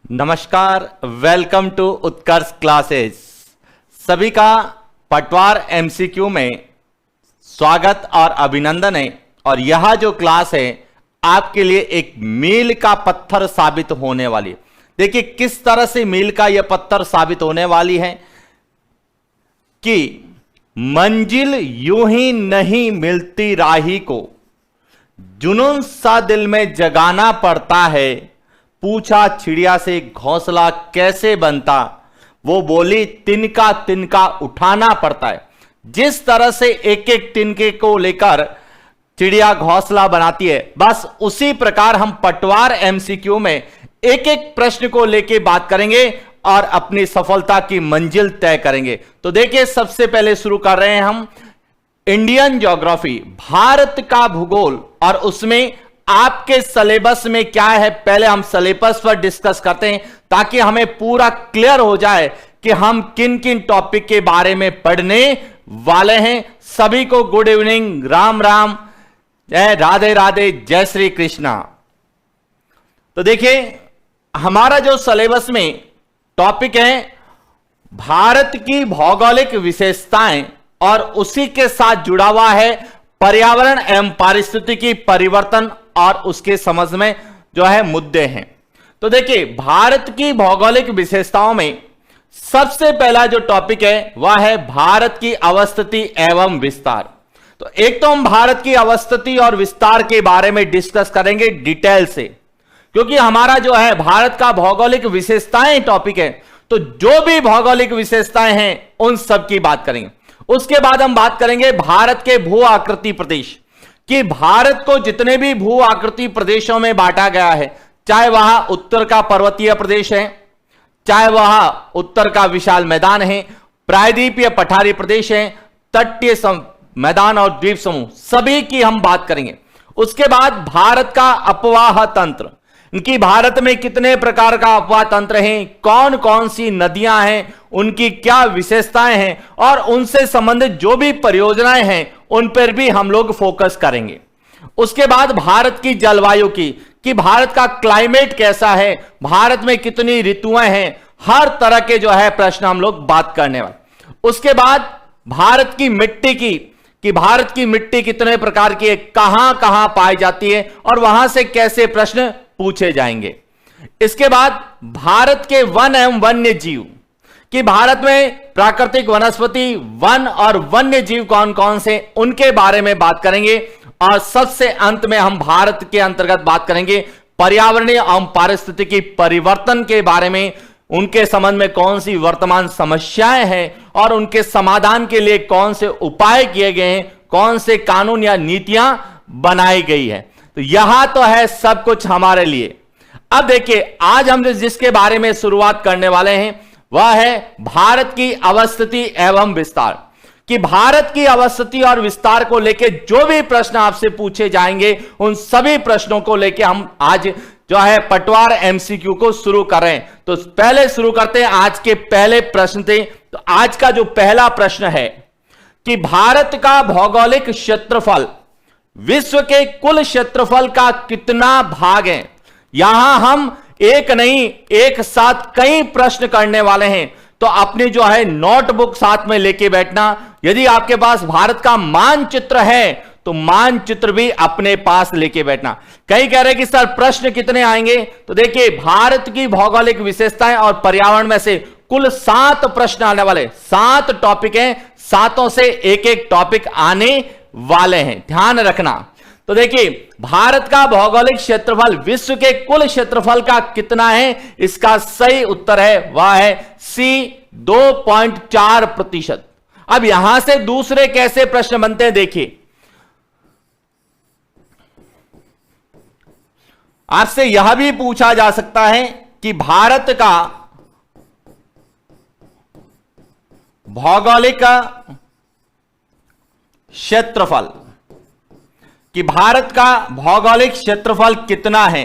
नमस्कार, welcome to Utkarsh classes. सभी का पटवार एमसीक्यू में स्वागत और अभिनंदन है। और यह जो क्लास है आपके लिए एक मील का पत्थर साबित होने वाली है। देखिए किस तरह से मील का यह पत्थर साबित होने वाली है कि मंजिल यूं ही नहीं मिलती राही को, जुनून सा दिल में जगाना पड़ता है। पूछा चिड़िया से घोंसला कैसे बनता, वो बोली तिनका तिनका उठाना पड़ता है। जिस तरह से एक एक तिनके को लेकर चिड़िया घोंसला बनाती है, बस उसी प्रकार हम पटवार एमसीक्यू में एक एक प्रश्न को लेकर बात करेंगे और अपनी सफलता की मंजिल तय करेंगे। तो देखिए सबसे पहले शुरू कर रहे हैं हम इंडियन ज्योग्राफी, भारत का भूगोल, और उसमें आपके सिलेबस में क्या है पहले हम सिलेबस पर डिस्कस करते हैं ताकि हमें पूरा क्लियर हो जाए कि हम किन किन टॉपिक के बारे में पढ़ने वाले हैं। सभी को गुड इवनिंग, राम राम, जय राधे राधे, जय श्री कृष्णा। तो देखिए हमारा जो सिलेबस में टॉपिक है भारत की भौगोलिक विशेषताएं और उसी के साथ जुड़ा हुआ है पर्यावरण एवं पारिस्थितिकी परिवर्तन और उसके समझ में जो है मुद्दे हैं। तो देखिए भारत की भौगोलिक विशेषताओं में सबसे पहला जो टॉपिक है वह है भारत की अवस्थिति एवं विस्तार। तो एक तो हम भारत की अवस्थिति और विस्तार के बारे में डिस्कस करेंगे डिटेल से, क्योंकि हमारा जो है भारत का भौगोलिक विशेषताएं टॉपिक है, तो जो भी भौगोलिक विशेषताएं हैं उन सब की बात करेंगे। उसके बाद हम बात करेंगे भारत के भू आकृति प्रदेश, कि भारत को जितने भी भू आकृति प्रदेशों में बांटा गया है, चाहे वह उत्तर का पर्वतीय प्रदेश है, चाहे वह उत्तर का विशाल मैदान है, प्रायद्वीपीय पठारी प्रदेश है, तटीय मैदान और द्वीप समूह, सभी की हम बात करेंगे। उसके बाद भारत का अपवाह तंत्र, इनकी भारत में कितने प्रकार का अपवाह तंत्र है, कौन कौन सी नदियां हैं, उनकी क्या विशेषताएं हैं, और उनसे संबंधित जो भी परियोजनाएं हैं उन पर भी हम लोग फोकस करेंगे। उसके बाद भारत की जलवायु की, कि भारत का क्लाइमेट कैसा है, भारत में कितनी ऋतुएं हैं, हर तरह के जो है प्रश्न हम लोग बात करने वाले। उसके बाद भारत की मिट्टी की, कि भारत की मिट्टी कितने प्रकार की है, कहां कहां पाई जाती है और वहां से कैसे प्रश्न पूछे जाएंगे। इसके बाद भारत के वन एवं वन्य जीव, कि भारत में प्राकृतिक वनस्पति, वन और वन्य जीव कौन कौन से, उनके बारे में बात करेंगे। और सबसे अंत में हम भारत के अंतर्गत बात करेंगे पर्यावरणीय एवं पारिस्थितिकी परिवर्तन के बारे में, उनके संबंध में कौन सी वर्तमान समस्याएं हैं और उनके समाधान के लिए कौन से उपाय किए गए हैं, कौन से कानून या नीतियां बनाई गई है। तो यहां तो है सब कुछ हमारे लिए। अब देखिए आज हम जिसके बारे में शुरुआत करने वाले हैं वह है भारत की अवस्थिति एवं विस्तार, कि भारत की अवस्थिति और विस्तार को लेकर जो भी प्रश्न आपसे पूछे जाएंगे उन सभी प्रश्नों को लेकर हम आज जो है पटवार एमसीक्यू को शुरू कर रहे हैं। तो पहले शुरू करते हैं आज के पहले प्रश्न से। तो आज का जो पहला प्रश्न है कि भारत का भौगोलिक क्षेत्रफल विश्व के कुल क्षेत्रफल का कितना भाग है। यहां हम एक नहीं एक साथ कई प्रश्न करने वाले हैं, तो अपनी जो है नोटबुक साथ में लेके बैठना। यदि आपके पास भारत का मानचित्र है तो मानचित्र भी अपने पास लेके बैठना। कई कह रहे हैं कि सर प्रश्न कितने आएंगे, तो देखिए भारत की भौगोलिक विशेषताएं और पर्यावरण में से कुल 7 प्रश्न आने वाले, 7 टॉपिक हैं, 7 से एक एक टॉपिक आने वाले हैं, ध्यान रखना। तो देखिए भारत का भौगोलिक क्षेत्रफल विश्व के कुल क्षेत्रफल का कितना है, इसका सही उत्तर है वह है सी 2.4%। अब यहां से दूसरे कैसे प्रश्न बनते हैं देखिए, आपसे यह भी पूछा जा सकता है कि भारत का भौगोलिक क्षेत्रफल, कि भारत का भौगोलिक क्षेत्रफल कितना है,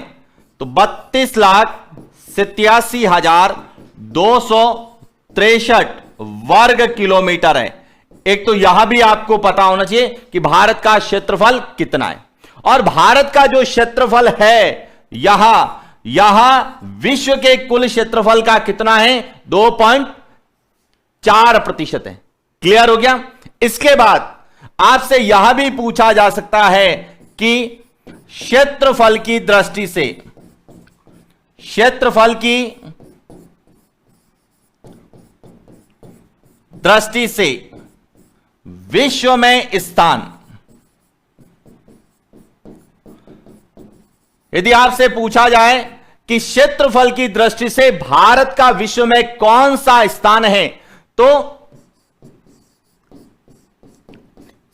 तो 32,87,263 वर्ग किलोमीटर है। एक तो यह भी आपको पता होना चाहिए कि भारत का क्षेत्रफल कितना है, और भारत का जो क्षेत्रफल है यह यह विश्व के कुल क्षेत्रफल का कितना है? 2.4% है। क्लियर हो गया? इसके बाद आपसे यह भी पूछा जा सकता है कि क्षेत्रफल की दृष्टि से, क्षेत्रफल की दृष्टि से विश्व में स्थान, यदि आपसे पूछा जाए कि क्षेत्रफल की दृष्टि से भारत का विश्व में कौन सा स्थान है, तो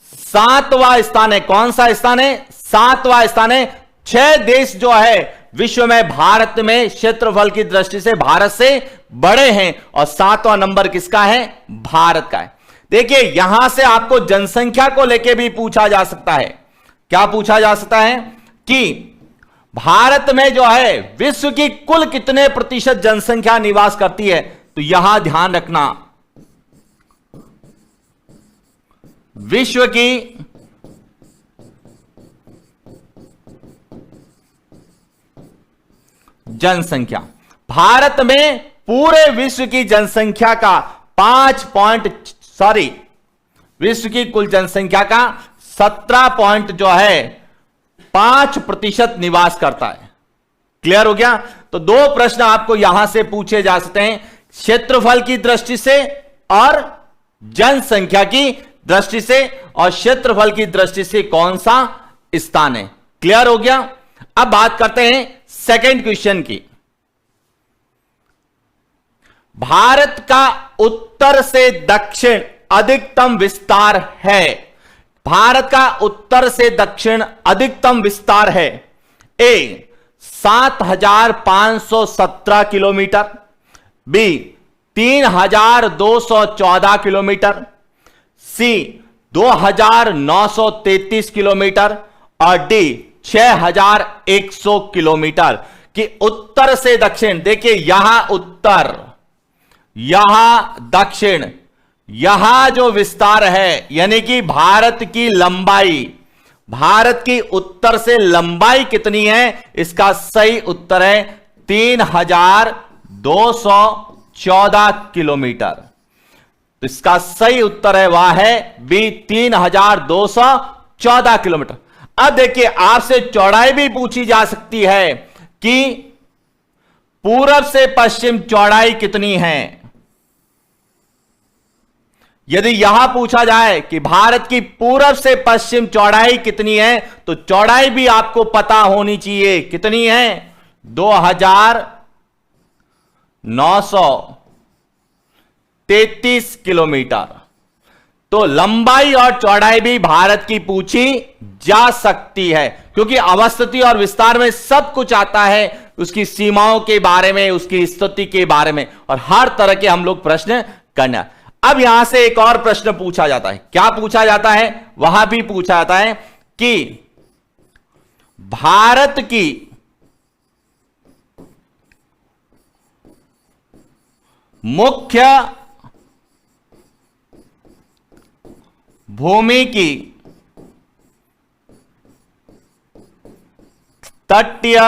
7वां स्थान है। कौन सा स्थान है? 7वां स्थान है। 6 देश जो है विश्व में भारत में क्षेत्रफल की दृष्टि से भारत से बड़े हैं और 7वां नंबर किसका है? भारत का है। देखिए यहां से आपको जनसंख्या को लेकर भी पूछा जा सकता है। क्या पूछा जा सकता है कि भारत में जो है विश्व की कुल कितने प्रतिशत जनसंख्या निवास करती है? तो यहां ध्यान रखना, विश्व की जनसंख्या, भारत में पूरे विश्व की जनसंख्या का विश्व की कुल जनसंख्या का 17.5% निवास करता है। क्लियर हो गया? तो 2 प्रश्न आपको यहां से पूछे जा सकते हैं, क्षेत्रफल की दृष्टि से और जनसंख्या की दृष्टि से, और क्षेत्रफल की दृष्टि से कौन सा स्थान है। क्लियर हो गया? अब बात करते हैं सेकंड क्वेश्चन की। भारत का उत्तर से दक्षिण अधिकतम विस्तार है। भारत का उत्तर से दक्षिण अधिकतम विस्तार है। ए 7,517 किलोमीटर, बी 3,214 किलोमीटर, सी 2,933 किलोमीटर और डी 6,100 किलोमीटर की उत्तर से दक्षिण। देखिए यहां उत्तर, यहां दक्षिण, यहां जो विस्तार है यानी कि भारत की लंबाई, भारत की उत्तर से लंबाई कितनी है? इसका सही उत्तर है 3,214 किलोमीटर। तो इसका सही उत्तर है वह है बी 3,214 किलोमीटर। अब देखिए आपसे चौड़ाई भी पूछी जा सकती है कि पूरब से पश्चिम चौड़ाई कितनी है। यदि यहां पूछा जाए कि भारत की पूरब से पश्चिम चौड़ाई कितनी है, तो चौड़ाई भी आपको पता होनी चाहिए। कितनी है? 2,933 किलोमीटर। तो लंबाई और चौड़ाई भी भारत की पूछी जा सकती है, क्योंकि अवस्थिति और विस्तार में सब कुछ आता है, उसकी सीमाओं के बारे में, उसकी स्थिति के बारे में, और हर तरह के हम लोग प्रश्न करना। अब यहां से एक और प्रश्न पूछा जाता है। क्या पूछा जाता है? वहां भी पूछा जाता है कि भारत की मुख्य भूमि की तटीय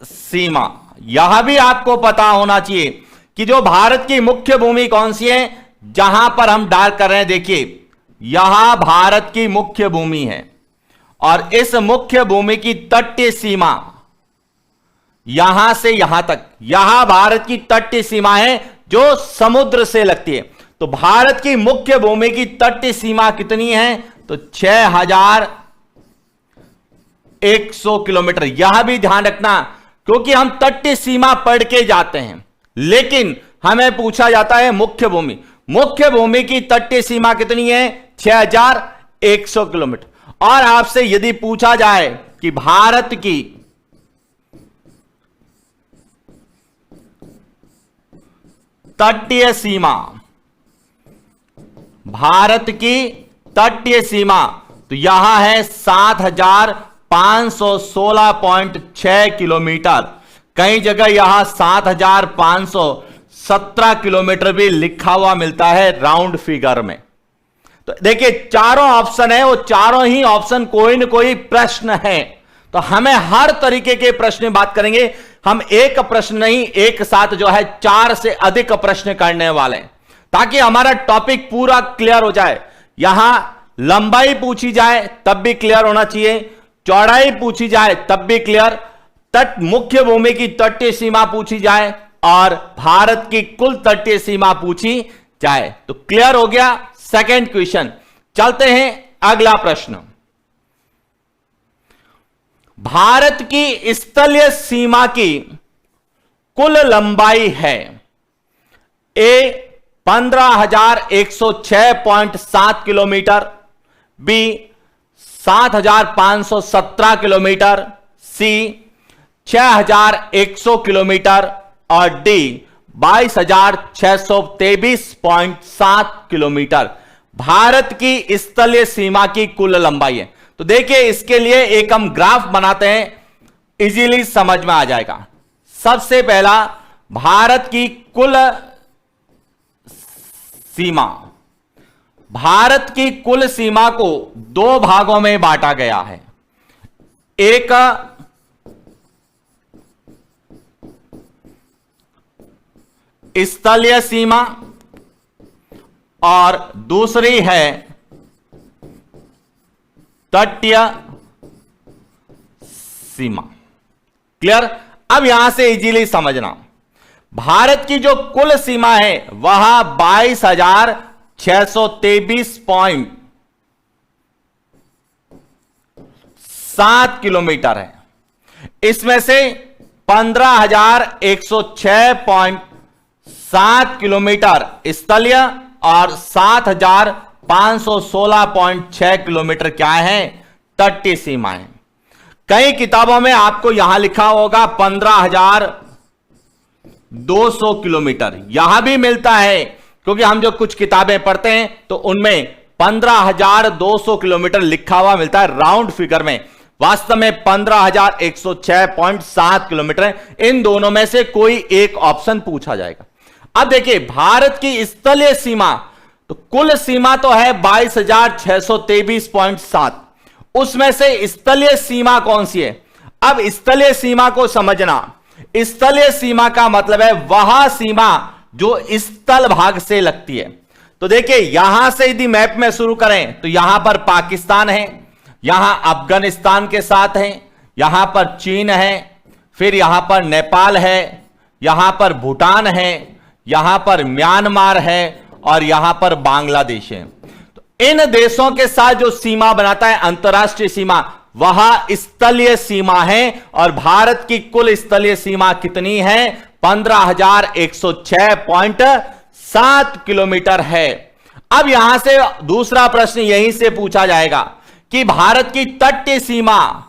सीमा, यह भी आपको पता होना चाहिए कि जो भारत की मुख्य भूमि कौन सी है, जहां पर हम डार्क कर रहे हैं। देखिए यहां भारत की मुख्य भूमि है और इस मुख्य भूमि की तटीय सीमा यहां से यहां तक, यहां भारत की तटीय सीमा है जो समुद्र से लगती है। तो भारत की मुख्य भूमि की तटीय सीमा कितनी है? तो 6,100 किलोमीटर। यह भी ध्यान रखना, क्योंकि हम तटीय सीमा पढ़ के जाते हैं, लेकिन हमें पूछा जाता है मुख्य भूमि। मुख्य भूमि की तटीय सीमा कितनी है? 6,100 किलोमीटर। और आपसे यदि पूछा जाए कि भारत की तटीय सीमा, भारत की तटीय सीमा, तो यहां है 7,516.6 किलोमीटर। कई जगह यहां 7,517 किलोमीटर भी लिखा हुआ मिलता है राउंड फिगर में। तो देखिए चारों ऑप्शन है, वो चारों ही ऑप्शन कोई न कोई प्रश्न है। तो हमें हर तरीके के प्रश्न बात करेंगे। हम एक प्रश्न नहीं, एक साथ जो है 4 से अधिक प्रश्न करने वाले हैं, ताकि हमारा टॉपिक पूरा क्लियर हो जाए। यहां लंबाई पूछी जाए तब भी क्लियर होना चाहिए, चौड़ाई पूछी जाए तब भी क्लियर, तट मुख्य भूमि की तटीय सीमा पूछी जाए और भारत की कुल तटीय सीमा पूछी जाए तो क्लियर हो गया सेकंड क्वेश्चन। चलते हैं अगला प्रश्न। भारत की स्थलीय सीमा की कुल लंबाई है ए 15,106.7 किलोमीटर, बी 7,517 किलोमीटर, सी 6,100 किलोमीटर और डी 22,623.7 किलोमीटर भारत की स्थलीय सीमा की कुल लंबाई है। तो देखिए, इसके लिए एक हम ग्राफ बनाते हैं, इजीली समझ में आ जाएगा। सबसे पहला, भारत की कुल सीमा, भारत की कुल सीमा को 2 भागों में बांटा गया है। एक स्थलीय सीमा और दूसरी है तटीय सीमा। क्लियर? अब यहां से इजीली समझना, भारत की जो कुल सीमा है वह 22,623.7 किलोमीटर है। इसमें से 15,106.7 किलोमीटर स्थलीय और 7,516.6 किलोमीटर क्या है? तटीय सीमा है। कई किताबों में आपको यहां लिखा होगा 15,200 किलोमीटर, यहां भी मिलता है, क्योंकि हम जो कुछ किताबें पढ़ते हैं तो उनमें 15,200 किलोमीटर लिखा हुआ मिलता है राउंड फिगर में। वास्तव में 15,106.7 किलोमीटर है। इन दोनों में से कोई एक ऑप्शन पूछा जाएगा। अब देखिए, भारत की स्थलीय सीमा, तो कुल सीमा तो है 22,623.7, उसमें से स्थलीय सीमा कौन सी है? अब स्थलीय सीमा को समझना, स्थलीय सीमा का मतलब है वह सीमा जो स्थल भाग से लगती है। तो देखिए, यहां से यदि मैप में शुरू करें तो यहां पर पाकिस्तान है, यहां अफगानिस्तान के साथ है, यहां पर चीन है, फिर यहां पर नेपाल है, यहां पर भूटान है, यहां पर म्यांमार है और यहां पर बांग्लादेश है। तो इन देशों के साथ जो सीमा बनाता है अंतरराष्ट्रीय सीमा, वह स्थलीय सीमा है। और भारत की कुल स्थलीय सीमा कितनी है? 15,106.7 किलोमीटर है। अब यहां से दूसरा प्रश्न यहीं से पूछा जाएगा कि भारत की तटीय सीमा,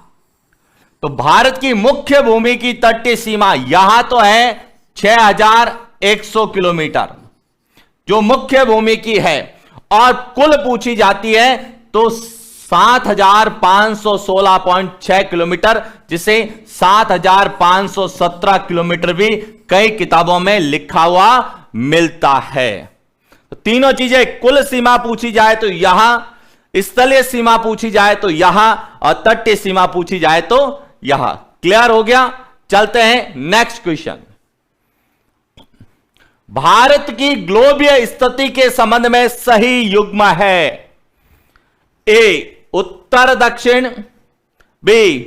तो भारत की मुख्य भूमि की तटीय सीमा यहां तो है 6,100 किलोमीटर जो मुख्य भूमि की है, और कुल पूछी जाती है तो 7,516.6 किलोमीटर, जिसे 7,517 किलोमीटर भी कई किताबों में लिखा हुआ मिलता है। तो तीनों चीजें, कुल सीमा पूछी जाए तो यहां, स्थलीय सीमा पूछी जाए तो यहां, और तटीय सीमा पूछी जाए तो यहां। क्लियर हो गया? चलते हैं नेक्स्ट क्वेश्चन। भारत की ग्लोबीय स्थिति के संबंध में सही युग्म है ए उत्तर दक्षिण, बी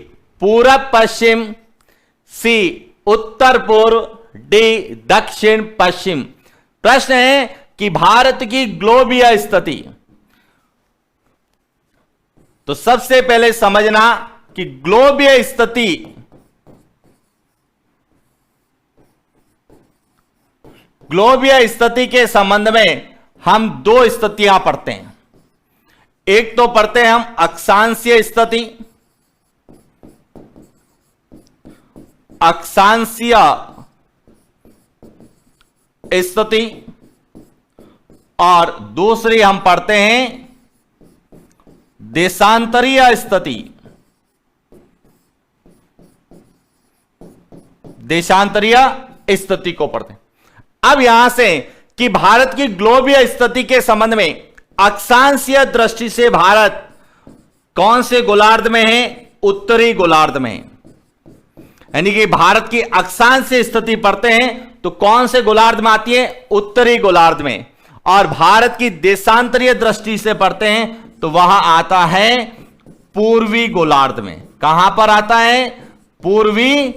पूरब पश्चिम, सी उत्तर पूर्व, डी दक्षिण पश्चिम। प्रश्न है कि भारत की ग्लोबीय स्थिति, तो सबसे पहले समझना कि ग्लोबीय स्थिति, ग्लोबीय स्थिति के संबंध में हम 2 स्थितियां पढ़ते हैं। एक तो पढ़ते हैं हम अक्षांशीय स्थिति, अक्षांशीय स्थिति, और दूसरी हम पढ़ते हैं देशांतरीय स्थिति। देशांतरीय स्थिति को पढ़ते हैं। अब यहां से कि भारत की ग्लोबीय स्थिति के संबंध में अक्षांशीय दृष्टि से भारत कौन से गोलार्ध में है? उत्तरी गोलार्ध में, यानी कि भारत की अक्षांशीय स्थिति पढ़ते हैं तो कौन से गोलार्ध में आती है? उत्तरी गोलार्ध में। और भारत की देशांतरीय दृष्टि से पढ़ते हैं तो वहां आता है पूर्वी गोलार्ध में। कहां पर आता है? पूर्वी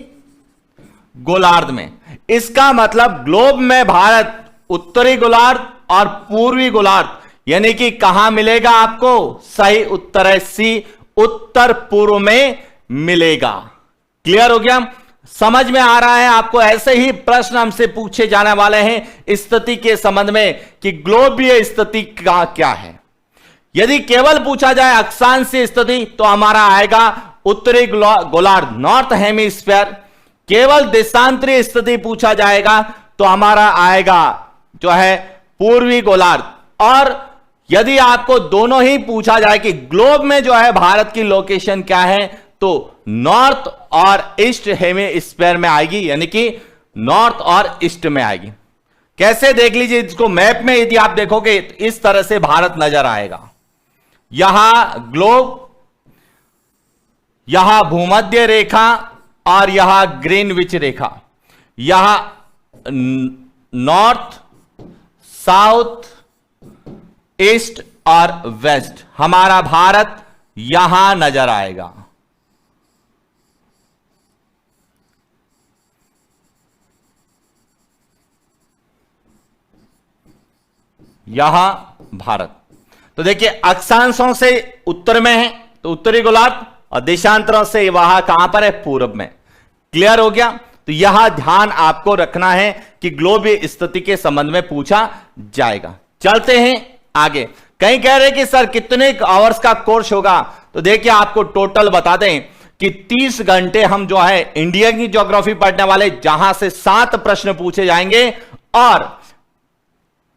गोलार्ध में। इसका मतलब ग्लोब में भारत उत्तरी गोलार्ध और पूर्वी गोलार्ध, यानी कि कहां मिलेगा आपको? सही उत्तर है सी, उत्तर पूर्व में मिलेगा। क्लियर हो गया? समझ में आ रहा है आपको? ऐसे ही प्रश्न हमसे पूछे जाने वाले हैं स्थिति के संबंध में कि ग्लोबीय स्थिति का क्या है। यदि केवल पूछा जाए अक्षांशीय स्थिति तो हमारा आएगा उत्तरी गोलार्ध, नॉर्थ हेमिस्फीयर। केवल देशांतरीय स्थिति पूछा जाएगा तो हमारा आएगा जो है पूर्वी गोलार्ध। और यदि आपको दोनों ही पूछा जाए कि ग्लोब में जो है भारत की लोकेशन क्या है तो नॉर्थ और ईस्ट हेमिस्फीयर में आएगी, यानी कि नॉर्थ और ईस्ट में आएगी। कैसे? देख लीजिए इसको मैप में, यदि आप देखोगे तो इस तरह से भारत नजर आएगा। यहां ग्लोब, यहां भूमध्य रेखा और यहां ग्रीनविच रेखा, यहां नॉर्थ, साउथ, ईस्ट और वेस्ट हमारा भारत यहां नजर आएगा। यहां भारत, तो देखिए अक्षांशों से उत्तर में है तो उत्तरी गोलार्ध, और देशांतरों से वहां कहां पर है? पूर्व में। क्लियर हो गया? तो यह ध्यान आपको रखना है कि ग्लोबीय स्थिति के संबंध में पूछा जाएगा। चलते हैं आगे। कहीं कह रहे कि सर कितने आवर्स का कोर्स होगा? तो देखिए आपको टोटल बता दें कि 30 घंटे हम जो है इंडिया की ज्योग्राफी पढ़ने वाले, जहां से 7 प्रश्न पूछे जाएंगे, और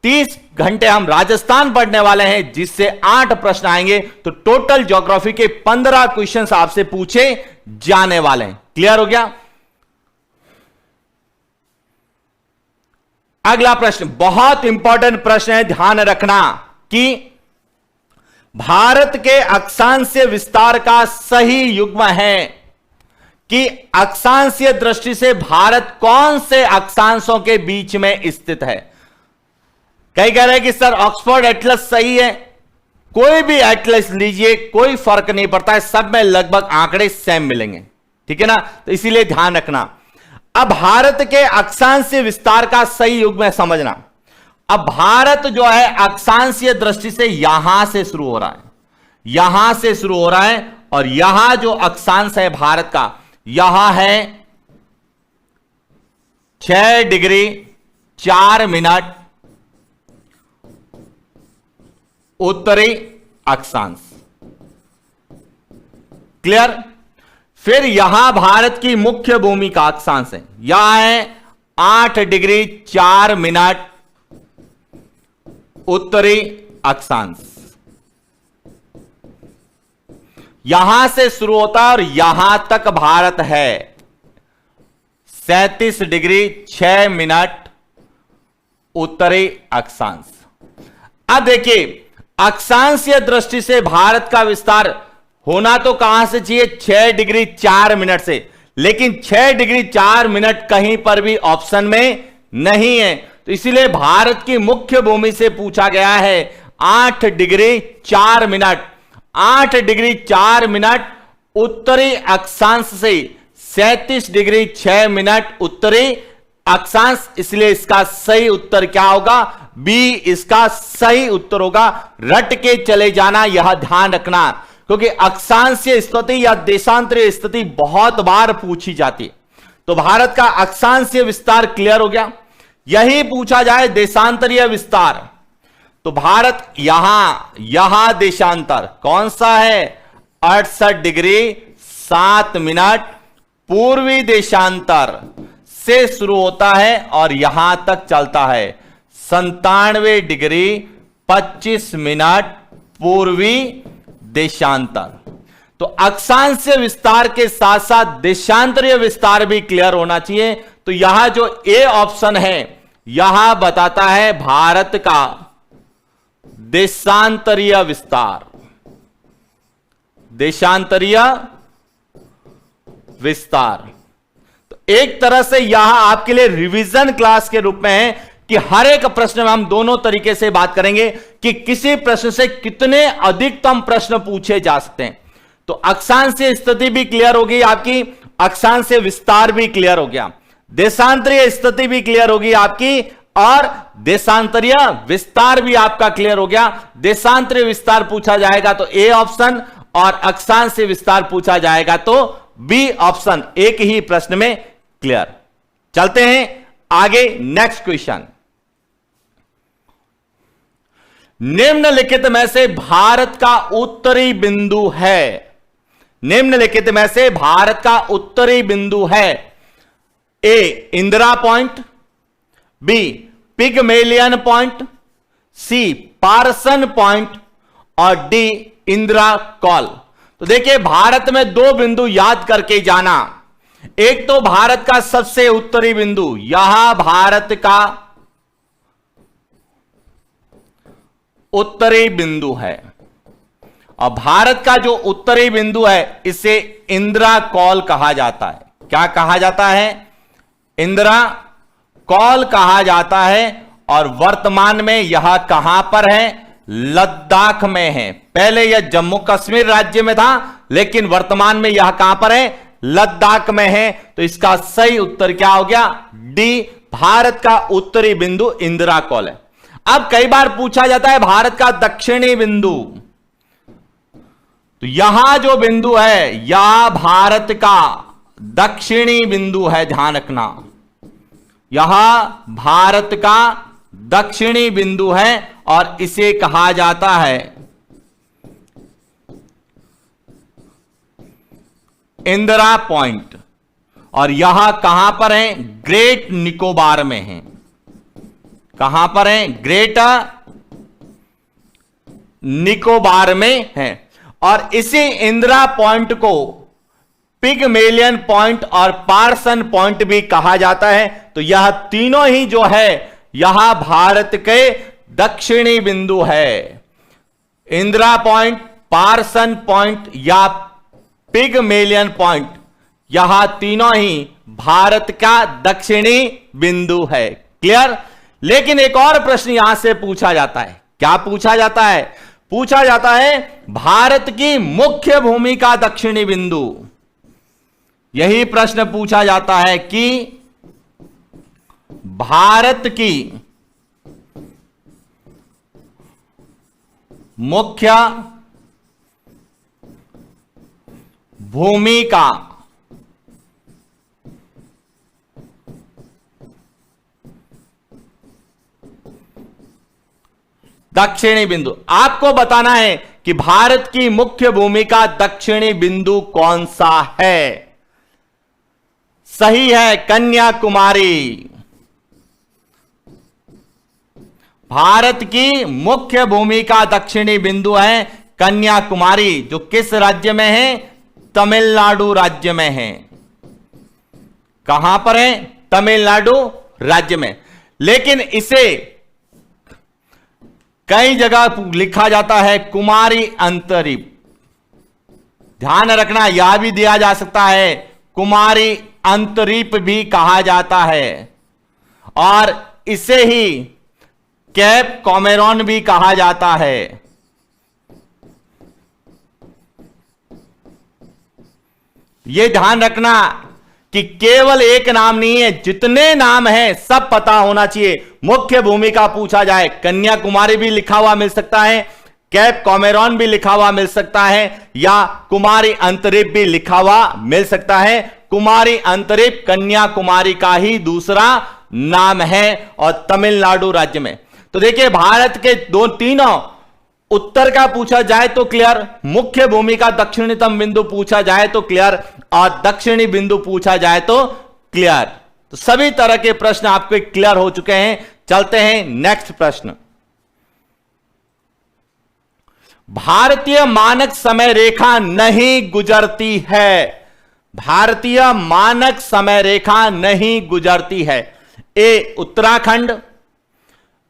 30 घंटे हम राजस्थान पढ़ने वाले हैं जिससे 8 प्रश्न आएंगे। तो टोटल ज्योग्राफी के 15 क्वेश्चंस आपसे पूछे जाने वाले हैं। क्लियर हो गया? अगला प्रश्न बहुत इंपॉर्टेंट प्रश्न है, ध्यान रखना कि भारत के अक्षांशीय विस्तार का सही युग्म है कि अक्षांशीय दृष्टि से भारत कौन से अक्षांशों के बीच में स्थित है। कई कह रहे हैं कि सर ऑक्सफोर्ड एटलस सही है। कोई भी एटलस लीजिए, कोई फर्क नहीं पड़ता है, सब में लगभग आंकड़े सेम मिलेंगे। ठीक है ना? तो इसीलिए ध्यान रखना। अब भारत के अक्षांशीय विस्तार का सही युग्म समझना। अब भारत जो है अक्षांशीय दृष्टि से यहां से शुरू हो रहा है, यहां से शुरू हो रहा है, और यहां जो अक्षांश है भारत का, यहां है 6 डिग्री 4 मिनट उत्तरी अक्षांश। क्लियर? फिर यहां भारत की मुख्य भूमि का अक्षांश है, यहां है 8 डिग्री 4 मिनट उत्तरी अक्षांश। यहां से शुरू होता है और यहां तक भारत है 37 डिग्री 6 मिनट उत्तरी अक्षांश। अब देखिए अक्षांशीय दृष्टि से भारत का विस्तार होना तो कहां से चाहिए? 6 डिग्री 4 मिनट से, लेकिन 6 डिग्री 4 मिनट कहीं पर भी ऑप्शन में नहीं है। तो इसीलिए भारत की मुख्य भूमि से पूछा गया है 8 डिग्री 4 मिनट। 8 डिग्री 4 मिनट उत्तरी अक्षांश से 37 डिग्री 6 मिनट उत्तरी अक्षांश, इसलिए इसका सही उत्तर क्या होगा? बी इसका सही उत्तर होगा। रट के चले जाना, यह ध्यान रखना, क्योंकि अक्षांशीय स्थिति या देशांतरीय स्थिति बहुत बार पूछी जाती है। तो भारत का अक्षांशीय विस्तार क्लियर हो गया। यही पूछा जाए देशांतरीय विस्तार, तो भारत यहां देशांतर कौन सा है? 68 डिग्री 7 मिनट पूर्वी देशांतर से शुरू होता है और यहां तक चलता है 97 डिग्री 25 मिनट पूर्वी देशांतर। तो अक्षांशीय विस्तार के साथ साथ देशांतरीय विस्तार भी क्लियर होना चाहिए। तो यहां जो ए ऑप्शन है यहां बताता है भारत का देशांतरीय विस्तार। देशांतरीय विस्तार। तो एक तरह से यह आपके लिए रिवीजन क्लास के रूप में है कि हर एक प्रश्न में हम दोनों तरीके से बात करेंगे कि किसी प्रश्न से कितने अधिकतम प्रश्न पूछे जा सकते हैं। तो अक्षांश स्थिति भी क्लियर होगी आपकी, अक्षांश विस्तार भी क्लियर हो गया, देशांतरीय स्थिति भी क्लियर होगी आपकी, और देशांतरीय विस्तार भी आपका क्लियर हो गया। देशांतरीय विस्तार पूछा जाएगा तो ए ऑप्शन, और अक्षांश विस्तार पूछा जाएगा तो बी ऑप्शन, एक ही प्रश्न में क्लियर। चलते हैं आगे, नेक्स्ट क्वेश्चन। निम्नलिखित में से भारत का उत्तरी बिंदु है, निम्नलिखित में से भारत का उत्तरी बिंदु है। A Indira point, B Pygmalion point, C Parson point, और डी इंदिरा कॉल। तो देखिए भारत में दो बिंदु याद करके जाना। एक तो भारत का सबसे उत्तरी बिंदु, यह भारत का उत्तरी बिंदु है, और भारत का जो उत्तरी बिंदु है इसे इंदिरा कॉल कहा जाता है। क्या कहा जाता है? इंदिरा कॉल कहा जाता है। और वर्तमान में यह कहां पर है? लद्दाख में है। पहले यह जम्मू कश्मीर राज्य में था, लेकिन वर्तमान में यह कहां पर है? लद्दाख में है। तो इसका सही उत्तर क्या हो गया? डी, भारत का उत्तरी बिंदु इंदिरा कॉल है। अब कई बार पूछा जाता है भारत का दक्षिणी बिंदु, तो यहां जो बिंदु है यह भारत का दक्षिणी बिंदु है, ध्यान रखना। यह भारत का दक्षिणी बिंदु है और इसे कहा जाता है इंदिरा पॉइंट। और यह कहां पर है? ग्रेट निकोबार में है। कहां पर है? ग्रेट निकोबार में है। और इसी इंदिरा पॉइंट को पिगमेलियन पॉइंट और पार्सन पॉइंट भी कहा जाता है। तो यह तीनों ही जो है यह भारत के दक्षिणी बिंदु है। इंदिरा पॉइंट, पार्सन पॉइंट या पिगमेलियन पॉइंट, यह तीनों ही भारत का दक्षिणी बिंदु है। क्लियर? लेकिन एक और प्रश्न यहां से पूछा जाता है। क्या पूछा जाता है? पूछा जाता है भारत की मुख्य भूमि का दक्षिणी बिंदु। यही प्रश्न पूछा जाता है कि भारत की मुख्य भूमि का दक्षिणी बिंदु। आपको बताना है कि भारत की मुख्य भूमि का दक्षिणी बिंदु कौन सा है। सही है कन्याकुमारी। भारत की मुख्य भूमि का दक्षिणी बिंदु है कन्याकुमारी, जो किस राज्य में है? तमिलनाडु राज्य में है। कहां पर है? तमिलनाडु राज्य में। लेकिन इसे कई जगह लिखा जाता है कुमारी अंतरीप। ध्यान रखना, यह भी दिया जा सकता है कुमारी अंतरीप भी कहा जाता है, और इसे ही कैप कॉमेरॉन भी कहा जाता है। यह ध्यान रखना कि केवल एक नाम नहीं है, जितने नाम हैं सब पता होना चाहिए। मुख्य भूमिका पूछा जाए, कन्याकुमारी भी लिखा हुआ मिल सकता है, कैप कॉमेरॉन भी लिखा हुआ मिल सकता है, या कुमारी अंतरिप भी लिखा हुआ मिल सकता है। कुमारी अंतरिप कन्याकुमारी का ही दूसरा नाम है और तमिलनाडु राज्य में। तो देखिए भारत के तीनों, उत्तर का पूछा जाए तो क्लियर, मुख्य भूमि का दक्षिणतम बिंदु पूछा जाए तो क्लियर, और दक्षिणी बिंदु पूछा जाए तो क्लियर। तो सभी तरह के प्रश्न आपके क्लियर हो चुके हैं। चलते हैं नेक्स्ट प्रश्न। भारतीय मानक समय रेखा नहीं गुजरती है। भारतीय मानक समय रेखा नहीं गुजरती है। ए उत्तराखंड,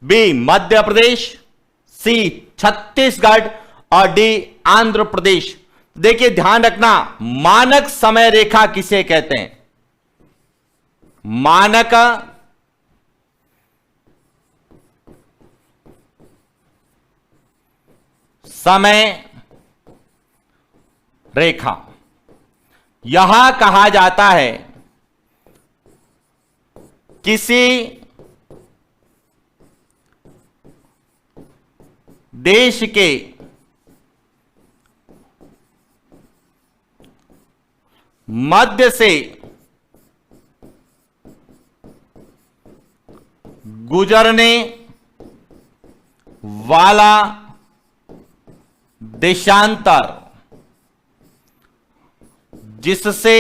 बी मध्य प्रदेश, सी छत्तीसगढ़, और डी आंध्र प्रदेश। देखिए ध्यान रखना, मानक समय रेखा किसे कहते हैं? मानक समय रेखा, यहां कहा जाता है किसी देश के मध्य से गुजरने वाला देशांतर जिससे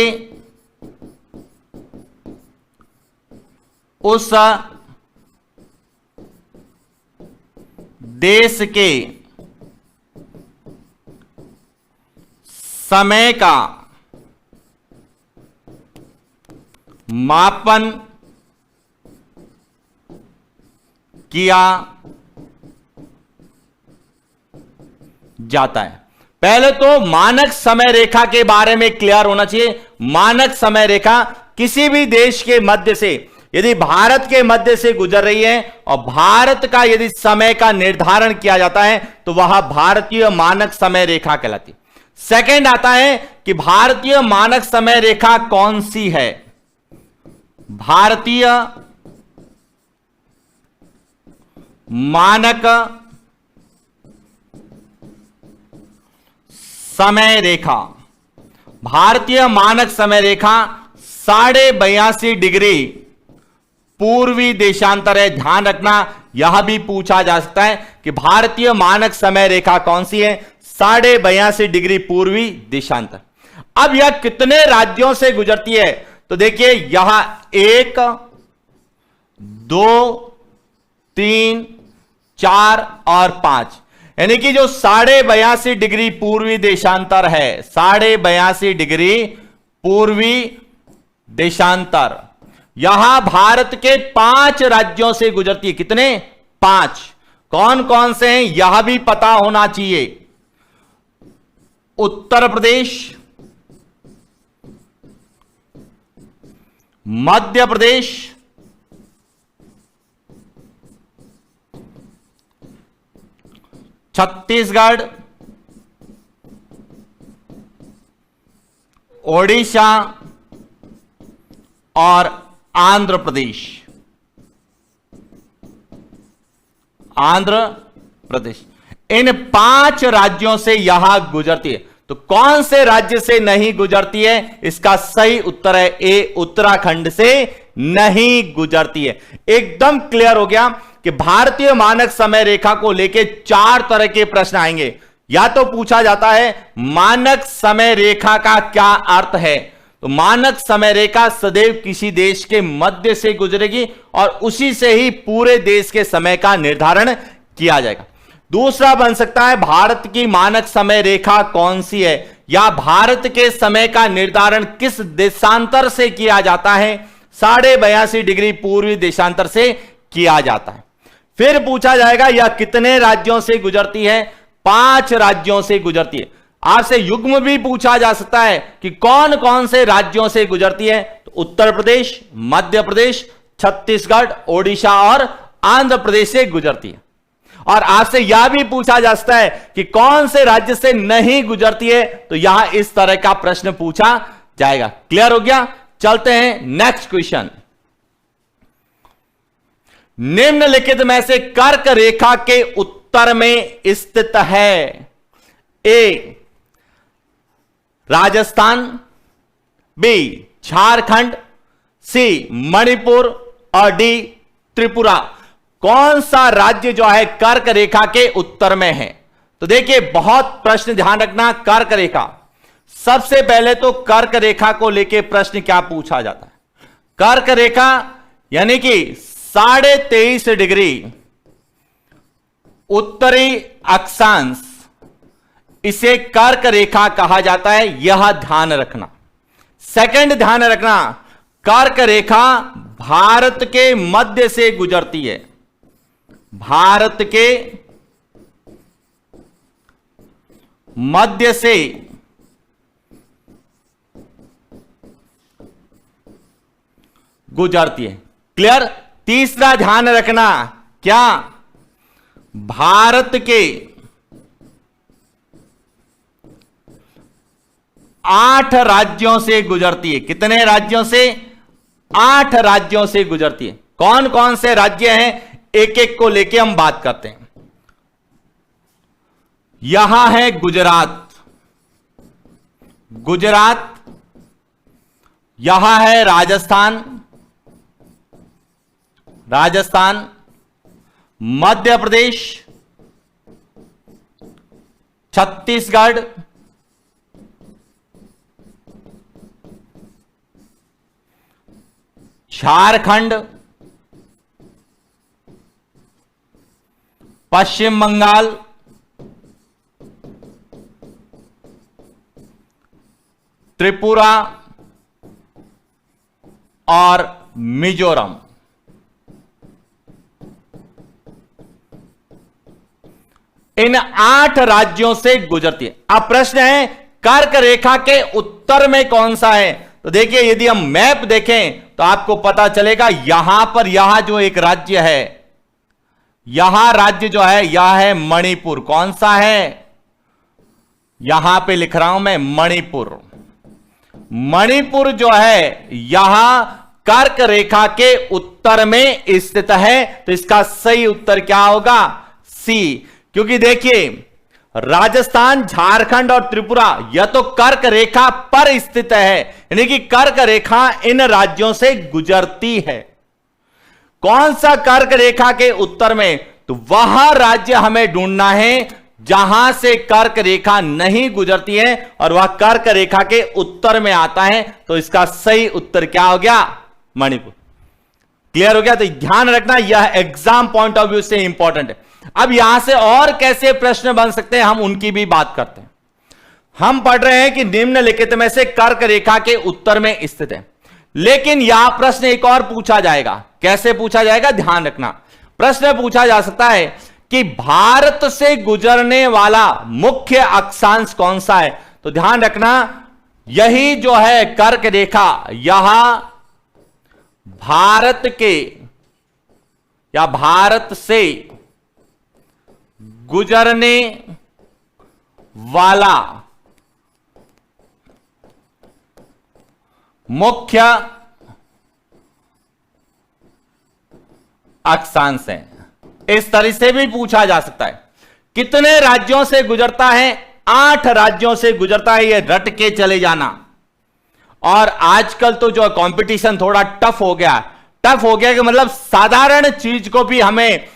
उस देश के समय का मापन किया जाता है। पहले तो मानक समय रेखा के बारे में क्लियर होना चाहिए। मानक समय रेखा किसी भी देश के मध्य से, यदि भारत के मध्य से गुजर रही है और भारत का यदि समय का निर्धारण किया जाता है तो वह भारतीय मानक समय रेखा कहलाती है। सेकंड आता है कि भारतीय मानक समय रेखा कौन सी है? भारतीय मानक समय रेखा, भारतीय मानक समय रेखा 82.5 डिग्री पूर्वी देशांतर है। ध्यान रखना, यह भी पूछा जा सकता है कि भारतीय मानक समय रेखा कौन सी है? 82.5 डिग्री पूर्वी देशांतर। अब यह कितने राज्यों से गुजरती है? तो देखिए यहां 1, 2, 3, 4 और 5, यानी कि जो 82.5 डिग्री पूर्वी देशांतर है, 82.5 डिग्री पूर्वी देशांतर, यहां भारत के 5 राज्यों से गुजरती है। कितने? 5। कौन कौन से हैं यह भी पता होना चाहिए। उत्तर प्रदेश, मध्य प्रदेश, छत्तीसगढ़, ओडिशा और आंध्र प्रदेश। आंध्र प्रदेश, इन 5 राज्यों से यहां गुजरती है। तो कौन से राज्य से नहीं गुजरती है? इसका सही उत्तर है ए, उत्तराखंड से नहीं गुजरती है। एकदम क्लियर हो गया कि भारतीय मानक समय रेखा को लेके 4 तरह के प्रश्न आएंगे। या तो पूछा जाता है मानक समय रेखा का क्या अर्थ है, तो मानक समय रेखा सदैव किसी देश के मध्य से गुजरेगी और उसी से ही पूरे देश के समय का निर्धारण किया जाएगा। दूसरा बन सकता है भारत की मानक समय रेखा कौन सी है, या भारत के समय का निर्धारण किस देशांतर से किया जाता है? 82.5 डिग्री पूर्वी देशांतर से किया जाता है। फिर पूछा जाएगा यह कितने राज्यों से गुजरती है? 5 राज्यों से गुजरती है। आपसे युग्म भी पूछा जा सकता है कि कौन कौन से राज्यों से गुजरती है, तो उत्तर प्रदेश, मध्य प्रदेश, छत्तीसगढ़, ओडिशा और आंध्र प्रदेश से गुजरती है। और आपसे यह भी पूछा जा सकता है कि कौन से राज्य से नहीं गुजरती है, तो यहां इस तरह का प्रश्न पूछा जाएगा। क्लियर हो गया? चलते हैं नेक्स्ट क्वेश्चन। निम्नलिखित में से कर्क रेखा के उत्तर में स्थित है? ए राजस्थान, बी झारखंड, सी मणिपुर और डी त्रिपुरा। कौन सा राज्य जो है कर्क रेखा के उत्तर में है? तो देखिए बहुत प्रश्न ध्यान रखना। कर्क रेखा, सबसे पहले तो कर्क रेखा को लेके प्रश्न क्या पूछा जाता है? कर्क रेखा यानी कि 23.5 डिग्री उत्तरी अक्षांश, इसे कर्क रेखा कहा जाता है, यह ध्यान रखना। सेकंड ध्यान रखना, कर्क रेखा भारत के मध्य से गुजरती है। भारत के मध्य से गुजरती है। क्लियर। तीसरा ध्यान रखना, क्या भारत के 8 राज्यों से गुजरती है। कितने राज्यों से? 8 राज्यों से गुजरती है। कौन कौन से राज्य हैं, एक एक को लेके हम बात करते हैं। यहां है गुजरात, गुजरात, यहां है राजस्थान, राजस्थान, मध्य प्रदेश, छत्तीसगढ़, झारखंड, पश्चिम बंगाल, त्रिपुरा और मिजोरम। इन 8 राज्यों से गुजरती है। अब प्रश्न है कर्क रेखा के उत्तर में कौन सा है? तो देखिए, यदि हम मैप देखें तो आपको पता चलेगा, यहां पर यहां जो एक राज्य है, यहां राज्य जो है यह है मणिपुर। कौन सा है? यहां पे लिख रहा हूं मैं मणिपुर। मणिपुर जो है यहां कर्क रेखा के उत्तर में स्थित है। तो इसका सही उत्तर क्या होगा? सी। क्योंकि देखिए, राजस्थान, झारखंड और त्रिपुरा यह तो कर्क रेखा पर स्थित है, यानी कि कर्क रेखा इन राज्यों से गुजरती है। कौन सा कर्क रेखा के उत्तर में? तो वह राज्य हमें ढूंढना है जहां से कर्क रेखा नहीं गुजरती है और वह कर्क रेखा के उत्तर में आता है। तो इसका सही उत्तर क्या हो गया? मणिपुर। क्लियर हो गया? तो ध्यान रखना, यह एग्जाम पॉइंट ऑफ व्यू से इंपॉर्टेंट है। अब यहां से और कैसे प्रश्न बन सकते हैं, हम उनकी भी बात करते हैं। हम पढ़ रहे हैं कि निम्नलिखित में से कर्क रेखा के उत्तर में स्थित है, लेकिन यह प्रश्न एक और पूछा जाएगा। कैसे पूछा जाएगा? ध्यान रखना, प्रश्न पूछा जा सकता है कि भारत से गुजरने वाला मुख्य अक्षांश कौन सा है? तो ध्यान रखना, यही जो है कर्क रेखा, यहां भारत के या भारत से गुजरने वाला मुख्य अक्षांश है। इस तरह से भी पूछा जा सकता है। कितने राज्यों से गुजरता है? 8 राज्यों से गुजरता है। ये रट के चले जाना। और आजकल तो जो कंपटीशन थोड़ा टफ हो गया कि मतलब साधारण चीज को भी हमें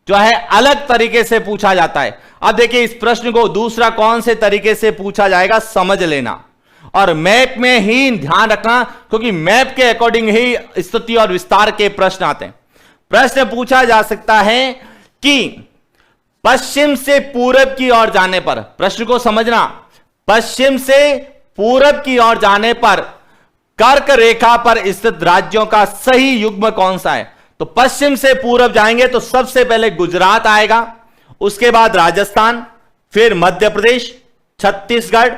जो है अलग तरीके से पूछा जाता है। अब देखिए, इस प्रश्न को दूसरा कौन से तरीके से पूछा जाएगा समझ लेना, और मैप में ही ध्यान रखना, क्योंकि मैप के अकॉर्डिंग ही स्थिति और विस्तार के प्रश्न आते हैं। प्रश्न पूछा जा सकता है कि पश्चिम से पूरब की ओर जाने पर, प्रश्न को समझना, पश्चिम से पूरब की ओर जाने पर कर्क रेखा पर स्थित राज्यों का सही युग्म कौन सा है? तो पश्चिम से पूरब जाएंगे तो सबसे पहले गुजरात आएगा, उसके बाद राजस्थान, फिर मध्य प्रदेश, छत्तीसगढ़,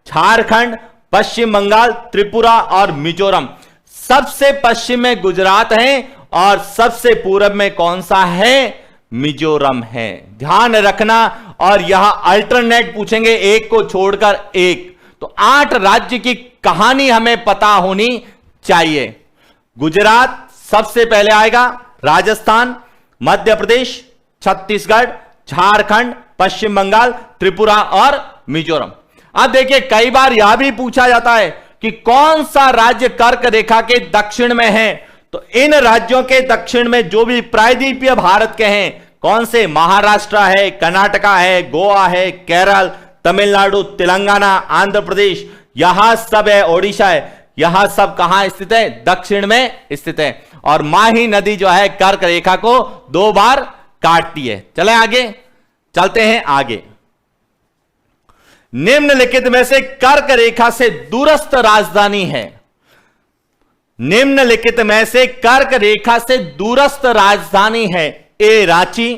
झारखंड, पश्चिम बंगाल, त्रिपुरा और मिजोरम। सबसे पश्चिम में गुजरात है और सबसे पूरब में कौन सा है? मिजोरम है। ध्यान रखना, और यहां अल्टरनेट पूछेंगे एक को छोड़कर एक। तो 8 राज्य की कहानी हमें पता होनी चाहिए। गुजरात सबसे पहले आएगा, राजस्थान, मध्य प्रदेश, छत्तीसगढ़, झारखंड, पश्चिम बंगाल, त्रिपुरा और मिजोरम। अब देखिए, कई बार यह भी पूछा जाता है कि कौन सा राज्य कर्क रेखा के दक्षिण में है? तो इन राज्यों के दक्षिण में जो भी प्रायद्वीपीय भारत के हैं, कौन से? महाराष्ट्र है, कर्नाटका है, गोवा है, केरल, तमिलनाडु, तेलंगाना, आंध्र प्रदेश, यहां सब है, ओडिशा है, यहां सब कहां स्थित है? दक्षिण में स्थित है। और माही नदी जो है कर्क रेखा को 2 बार काटती है। चले आगे, चलते हैं आगे। निम्नलिखित में से कर्क रेखा से दूरस्थ राजधानी है। निम्नलिखित में से कर्क रेखा से दूरस्थ राजधानी है। ए रांची,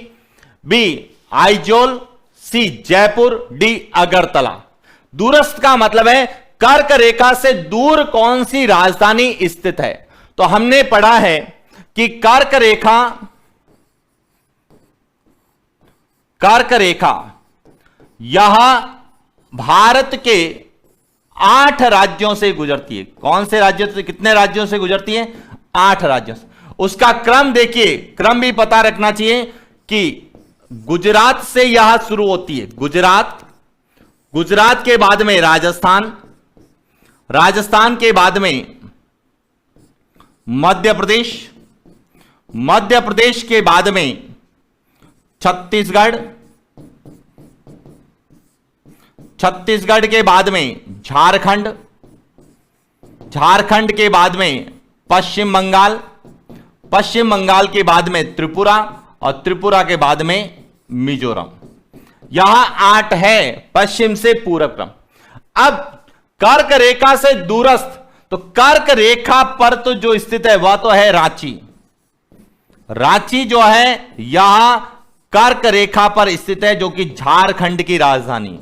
बी आइजोल, सी जयपुर, डी अगरतला। दूरस्थ का मतलब है कर्क रेखा से दूर कौन सी राजधानी स्थित है। तो हमने पढ़ा है कि कर्क रेखा यह भारत के 8 राज्यों से गुजरती है। कौन से राज्यों से, कितने राज्यों से गुजरती है? 8 राज्यों से। उसका क्रम देखिए, क्रम भी पता रखना चाहिए कि गुजरात से यह शुरू होती है। गुजरात के बाद में राजस्थान के बाद में मध्य प्रदेश के बाद में छत्तीसगढ़ के बाद में झारखंड के बाद में पश्चिम बंगाल के बाद में त्रिपुरा और त्रिपुरा के बाद में मिजोरम। यहां 8 है पश्चिम से पूरब क्रम। अब कर्क रेखा से दूरस्थ, तो कर्क रेखा पर तो जो स्थित है वह तो है रांची जो है यहां कर्क रेखा पर स्थित है, जो कि झारखंड की राजधानी है।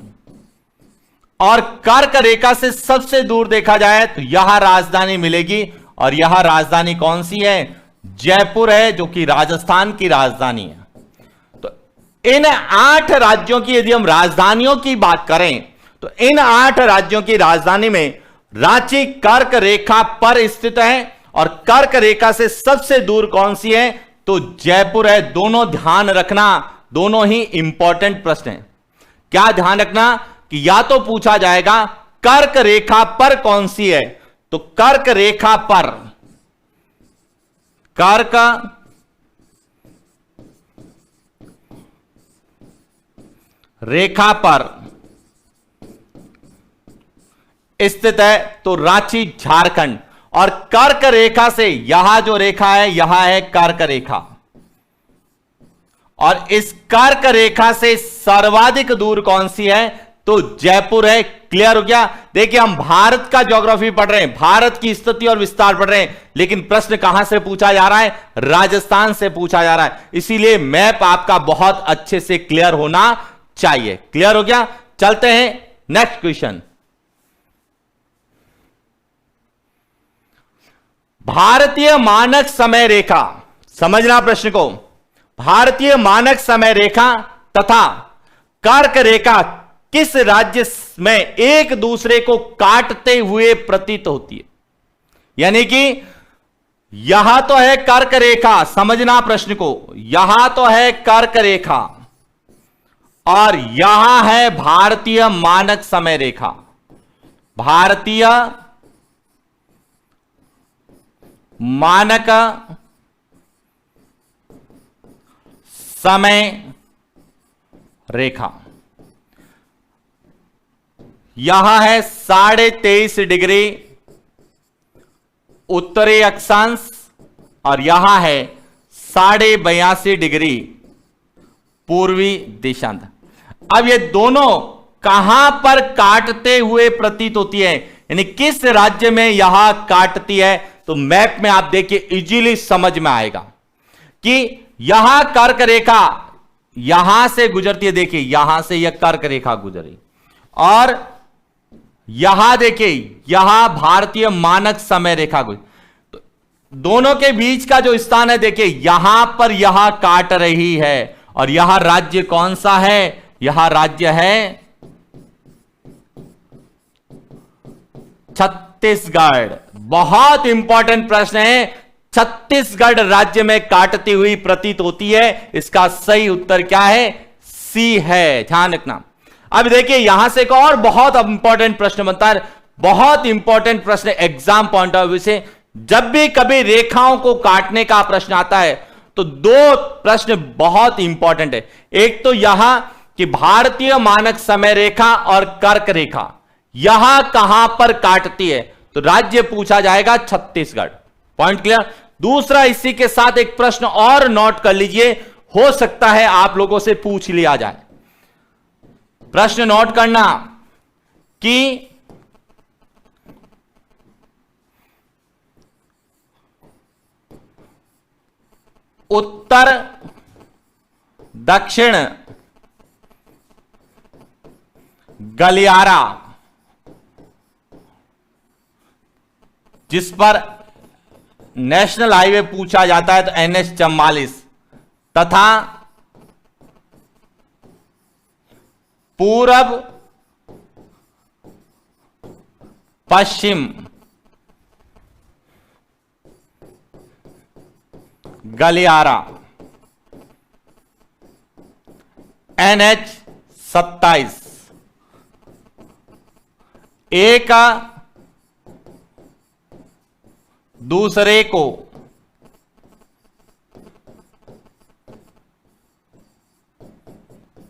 और कर्क रेखा से सबसे दूर देखा जाए तो यह राजधानी मिलेगी, और यह राजधानी कौन सी है? जयपुर है, जो कि राजस्थान की राजधानी है। तो इन 8 राज्यों की यदि हम राजधानियों की बात करें तो इन 8 राज्यों की राजधानी में रांची कर्क रेखा पर स्थित है, और कर्क रेखा से सबसे दूर कौन सी है? तो जयपुर है। दोनों ध्यान रखना, दोनों ही इंपॉर्टेंट प्रश्न हैं। क्या ध्यान रखना कि या तो पूछा जाएगा कर्क रेखा पर कौन सी है, तो कर्क रेखा पर, कर्क रेखा पर स्थित है तो रांची झारखंड। और कर्क रेखा से यहां जो रेखा है यहां है कर्क रेखा, और इस कर्क रेखा से सर्वाधिक दूर कौन सी है? तो जयपुर है। क्लियर हो गया? देखिए, हम भारत का ज्योग्राफी पढ़ रहे हैं, भारत की स्थिति और विस्तार पढ़ रहे हैं, लेकिन प्रश्न कहां से पूछा जा रहा है? राजस्थान से पूछा जा रहा है। इसीलिए मैप आपका बहुत अच्छे से क्लियर होना चाहिए। क्लियर हो गया? चलते हैं नेक्स्ट क्वेश्चन। भारतीय मानक समय रेखा, समझना प्रश्न को। भारतीय मानक समय रेखा तथा कर्क रेखा किस राज्य में एक दूसरे को काटते हुए प्रतीत होती है? यानी कि यहां तो है कर्क रेखा, समझना प्रश्न को, यहां तो है कर्क रेखा और यहां है भारतीय मानक समय रेखा। भारतीय मानक समय रेखा यहां है 23.5 डिग्री उत्तरी अक्षांश और यहां है 82.5 डिग्री पूर्वी दिशांत। अब ये दोनों कहां पर काटते हुए प्रतीत होती है, यानी किस राज्य में यहां काटती है? तो मैप में आप देखिए इजीली समझ में आएगा कि यहां कर्क रेखा यहां से गुजरती है। देखिए, यहां से यह कर्क रेखा गुजरी और यहां देखिए यहां भारतीय मानक समय रेखा गुजरी। तो दोनों के बीच का जो स्थान है, देखिए यहां पर यहां काट रही है और यहां राज्य कौन सा है? यहां राज्य है छत्तीसगढ़। बहुत इंपॉर्टेंट प्रश्न है। छत्तीसगढ़ राज्य में काटती हुई प्रतीत होती है। इसका सही उत्तर क्या है? सी है। ध्यान रखना। अब देखिए यहां से एक और बहुत इंपॉर्टेंट प्रश्न बनता है, बहुत इंपॉर्टेंट प्रश्न एग्जाम पॉइंट ऑफ व्यू से। जब भी कभी रेखाओं को काटने का प्रश्न आता है तो 2 प्रश्न बहुत इंपॉर्टेंट है। एक तो यहां कि भारतीय मानक समय रेखा और कर्क रेखा यहां कहां पर काटती है, तो राज्य पूछा जाएगा छत्तीसगढ़। Point clear? दूसरा, इसी के साथ एक प्रश्न और नोट कर लीजिए, हो सकता है आप लोगों से पूछ लिया जाए। प्रश्न नोट करना कि उत्तर दक्षिण गलियारा, जिस पर नेशनल हाईवे पूछा जाता है तो NH-44 तथा पूरब पश्चिम गलियारा NH-27 एक दूसरे को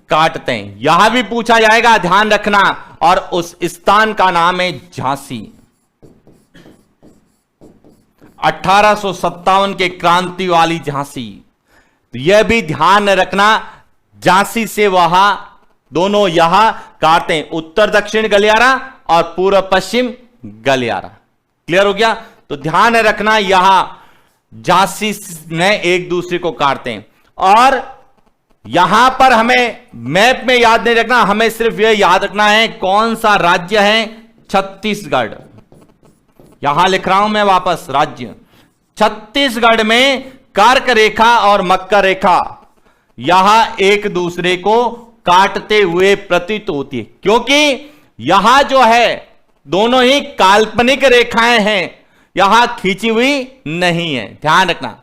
काटते हैं। यहां भी पूछा जाएगा, ध्यान रखना। और उस स्थान का नाम है झांसी। 1857 के क्रांति वाली झांसी। तो यह भी ध्यान रखना, झांसी से वहां दोनों यहां काटते हैं, उत्तर दक्षिण गलियारा और पूर्व पश्चिम गलियारा। क्लियर हो गया? तो ध्यान रखना, यहां झांसी ने एक दूसरे को काटते हैं। और यहां पर हमें मैप में याद नहीं रखना, हमें सिर्फ यह याद रखना है कौन सा राज्य है, छत्तीसगढ़। यहां लिख रहा हूं मैं वापस राज्य। छत्तीसगढ़ में कर्क रेखा और मकर रेखा यहां एक दूसरे को काटते हुए प्रतीत होती है, क्योंकि यहां जो है दोनों ही काल्पनिक रेखाएं हैं, यहां खींची हुई नहीं है। ध्यान रखना,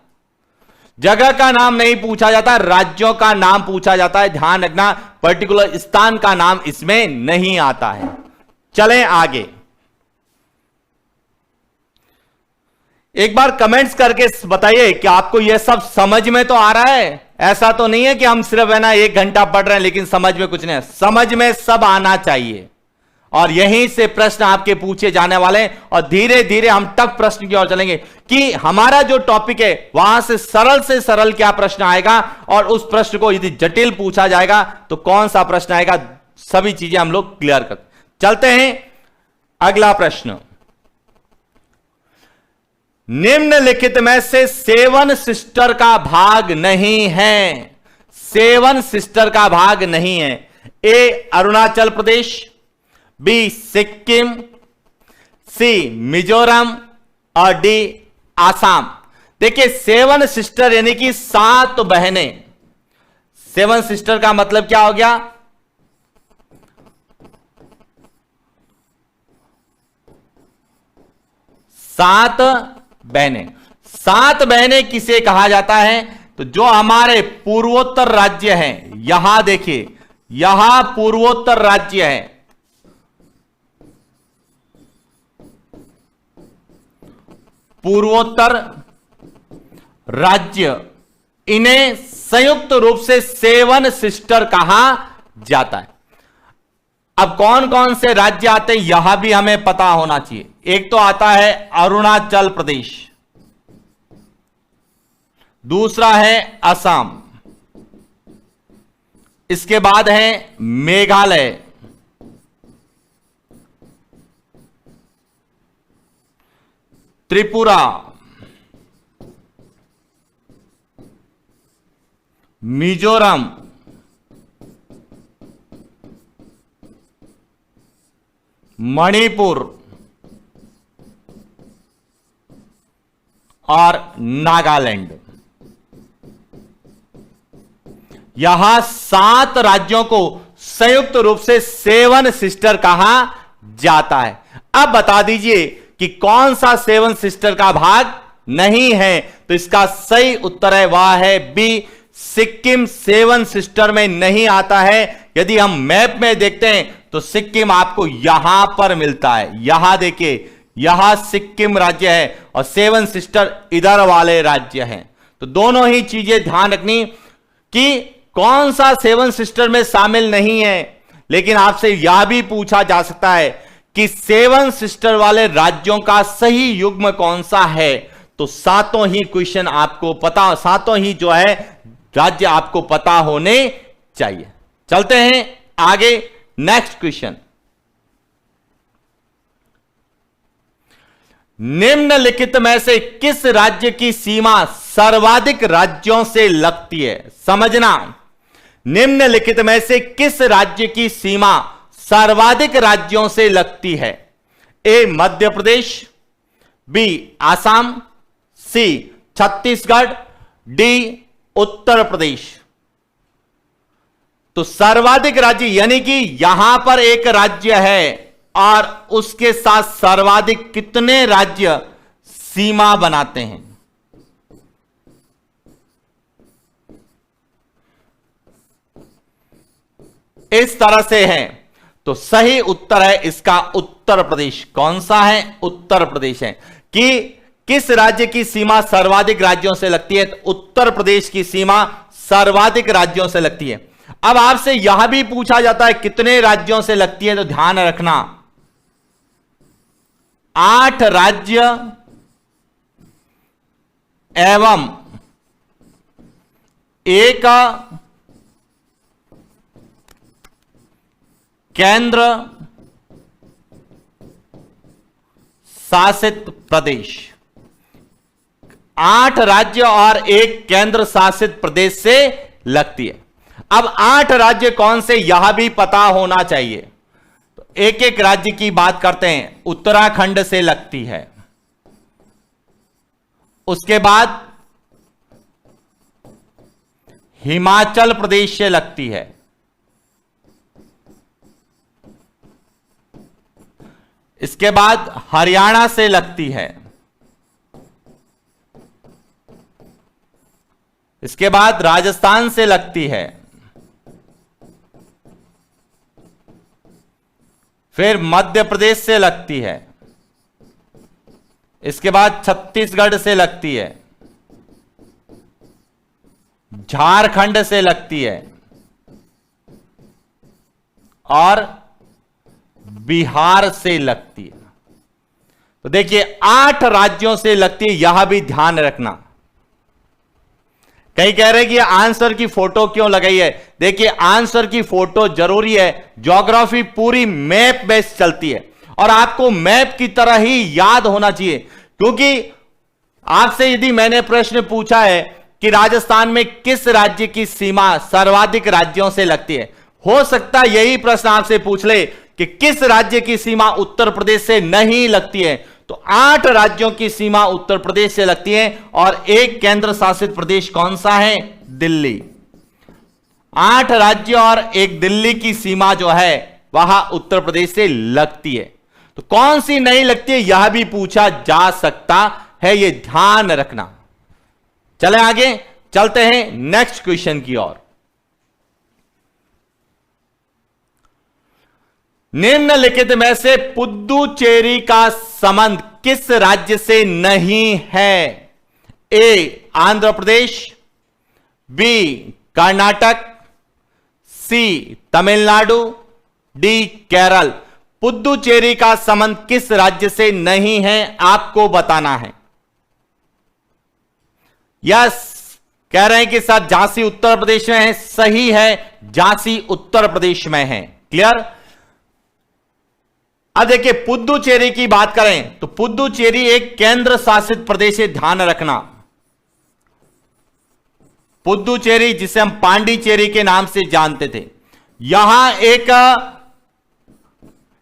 जगह का नाम नहीं पूछा जाता, राज्यों का नाम पूछा जाता है। ध्यान रखना, पर्टिकुलर स्थान का नाम इसमें नहीं आता है। चलें आगे। एक बार कमेंट्स करके बताइए कि आपको यह सब समझ में तो आ रहा है। ऐसा तो नहीं है कि हम सिर्फ है ना 1 घंटा पढ़ रहे हैं लेकिन समझ में कुछ नहीं है। समझ में सब आना चाहिए और यहीं से प्रश्न आपके पूछे जाने वाले हैं। और धीरे धीरे हम टफ प्रश्न की ओर चलेंगे कि हमारा जो टॉपिक है वहां से सरल क्या प्रश्न आएगा और उस प्रश्न को यदि जटिल पूछा जाएगा तो कौन सा प्रश्न आएगा, सभी चीजें हम लोग क्लियर कर चलते हैं। अगला प्रश्न, निम्नलिखित में से सेवन सिस्टर का भाग नहीं है। सेवन सिस्टर का भाग नहीं है। ए अरुणाचल प्रदेश, बी सिक्किम, सी मिजोरम और डी आसाम। देखिए, सेवन सिस्टर यानी कि 7 बहनें। सेवन सिस्टर का मतलब क्या हो गया? 7 बहनें। 7 बहनें किसे कहा जाता है? तो जो हमारे पूर्वोत्तर राज्य हैं, यहां देखिए, यहां पूर्वोत्तर राज्य है, पूर्वोत्तर राज्य, इन्हें संयुक्त रूप से सेवन सिस्टर कहा जाता है। अब कौन कौन से राज्य आते हैं यह भी हमें पता होना चाहिए। एक तो आता है अरुणाचल प्रदेश, दूसरा है असम, इसके बाद है मेघालय, त्रिपुरा, मिजोरम, मणिपुर और नागालैंड। यहां 7 राज्यों को संयुक्त रूप से सेवन सिस्टर कहा जाता है। अब बता दीजिए कि कौन सा सेवन सिस्टर का भाग नहीं है। तो इसका सही उत्तर है वह है बी, सिक्किम सेवन सिस्टर में नहीं आता है। यदि हम मैप में देखते हैं तो सिक्किम आपको यहां पर मिलता है। यहां देखिए, यहां सिक्किम राज्य है और सेवन सिस्टर इधर वाले राज्य हैं। तो दोनों ही चीजें ध्यान रखनी कि कौन सा सेवन सिस्टर में शामिल नहीं है। लेकिन आपसे यह भी पूछा जा सकता है कि सेवन सिस्टर वाले राज्यों का सही युग्म कौन सा है। तो सातों ही क्वेश्चन आपको पता, सातों ही जो है राज्य आपको पता होने चाहिए। चलते हैं आगे, नेक्स्ट क्वेश्चन। निम्नलिखित में से किस राज्य की सीमा सर्वाधिक राज्यों से लगती है? समझना, निम्नलिखित में से किस राज्य की सीमा सर्वाधिक राज्यों से लगती है? ए मध्य प्रदेश, बी आसाम, सी छत्तीसगढ़, डी उत्तर प्रदेश। तो सर्वाधिक राज्य यानी कि यहां पर एक राज्य है और उसके साथ सर्वाधिक कितने राज्य सीमा बनाते हैं? इस तरह से है। तो सही उत्तर है इसका उत्तर प्रदेश। कौन सा है? उत्तर प्रदेश है। कि किस राज्य की सीमा सर्वाधिक राज्यों से लगती है? तो उत्तर प्रदेश की सीमा सर्वाधिक राज्यों से लगती है। अब आपसे यह भी पूछा जाता है कितने राज्यों से लगती है, तो ध्यान रखना 8 राज्य एवं एक केंद्र शासित प्रदेश। 8 राज्य और एक केंद्र शासित प्रदेश से लगती है। अब 8 राज्य कौन से यह भी पता होना चाहिए। तो एक एक राज्य की बात करते हैं। उत्तराखंड से लगती है, उसके बाद हिमाचल प्रदेश से लगती है, इसके बाद हरियाणा से लगती है, इसके बाद राजस्थान से लगती है, फिर मध्य प्रदेश से लगती है, इसके बाद छत्तीसगढ़ से लगती है, झारखंड से लगती है और बिहार से लगती है। तो देखिए 8 राज्यों से लगती है, यह भी ध्यान रखना। कहीं कह रहे कि आंसर की फोटो क्यों लगाई है? देखिए आंसर की फोटो जरूरी है। ज्योग्राफी पूरी मैप बेस्ड चलती है और आपको मैप की तरह ही याद होना चाहिए। क्योंकि आपसे यदि मैंने प्रश्न पूछा है कि राजस्थान में किस राज्य की सीमा सर्वाधिक राज्यों से लगती है, हो सकता है यही प्रश्न आपसे पूछ ले कि किस राज्य की सीमा उत्तर प्रदेश से नहीं लगती है। तो 8 राज्यों की सीमा उत्तर प्रदेश से लगती है और एक केंद्र शासित प्रदेश कौन सा है? दिल्ली। 8 राज्य और एक दिल्ली की सीमा जो है वह उत्तर प्रदेश से लगती है। तो कौन सी नहीं लगती है यह भी पूछा जा सकता है, यह ध्यान रखना। चले आगे चलते हैं नेक्स्ट क्वेश्चन की ओर। निम्नलिखित में से पुद्दुचेरी का संबंध किस राज्य से नहीं है? ए आंध्र प्रदेश, बी कर्नाटक, सी तमिलनाडु, डी केरल। पुद्दुचेरी का संबंध किस राज्य से नहीं है आपको बताना है। यस कह रहे हैं कि सर झांसी उत्तर प्रदेश में है। सही है, झांसी उत्तर प्रदेश में है। क्लियर? अब देखिए पुद्दुचेरी की बात करें तो पुद्दुचेरी एक केंद्र शासित प्रदेश है, ध्यान रखना। पुद्दुचेरी जिसे हम पांडिचेरी के नाम से जानते थे, यहां एक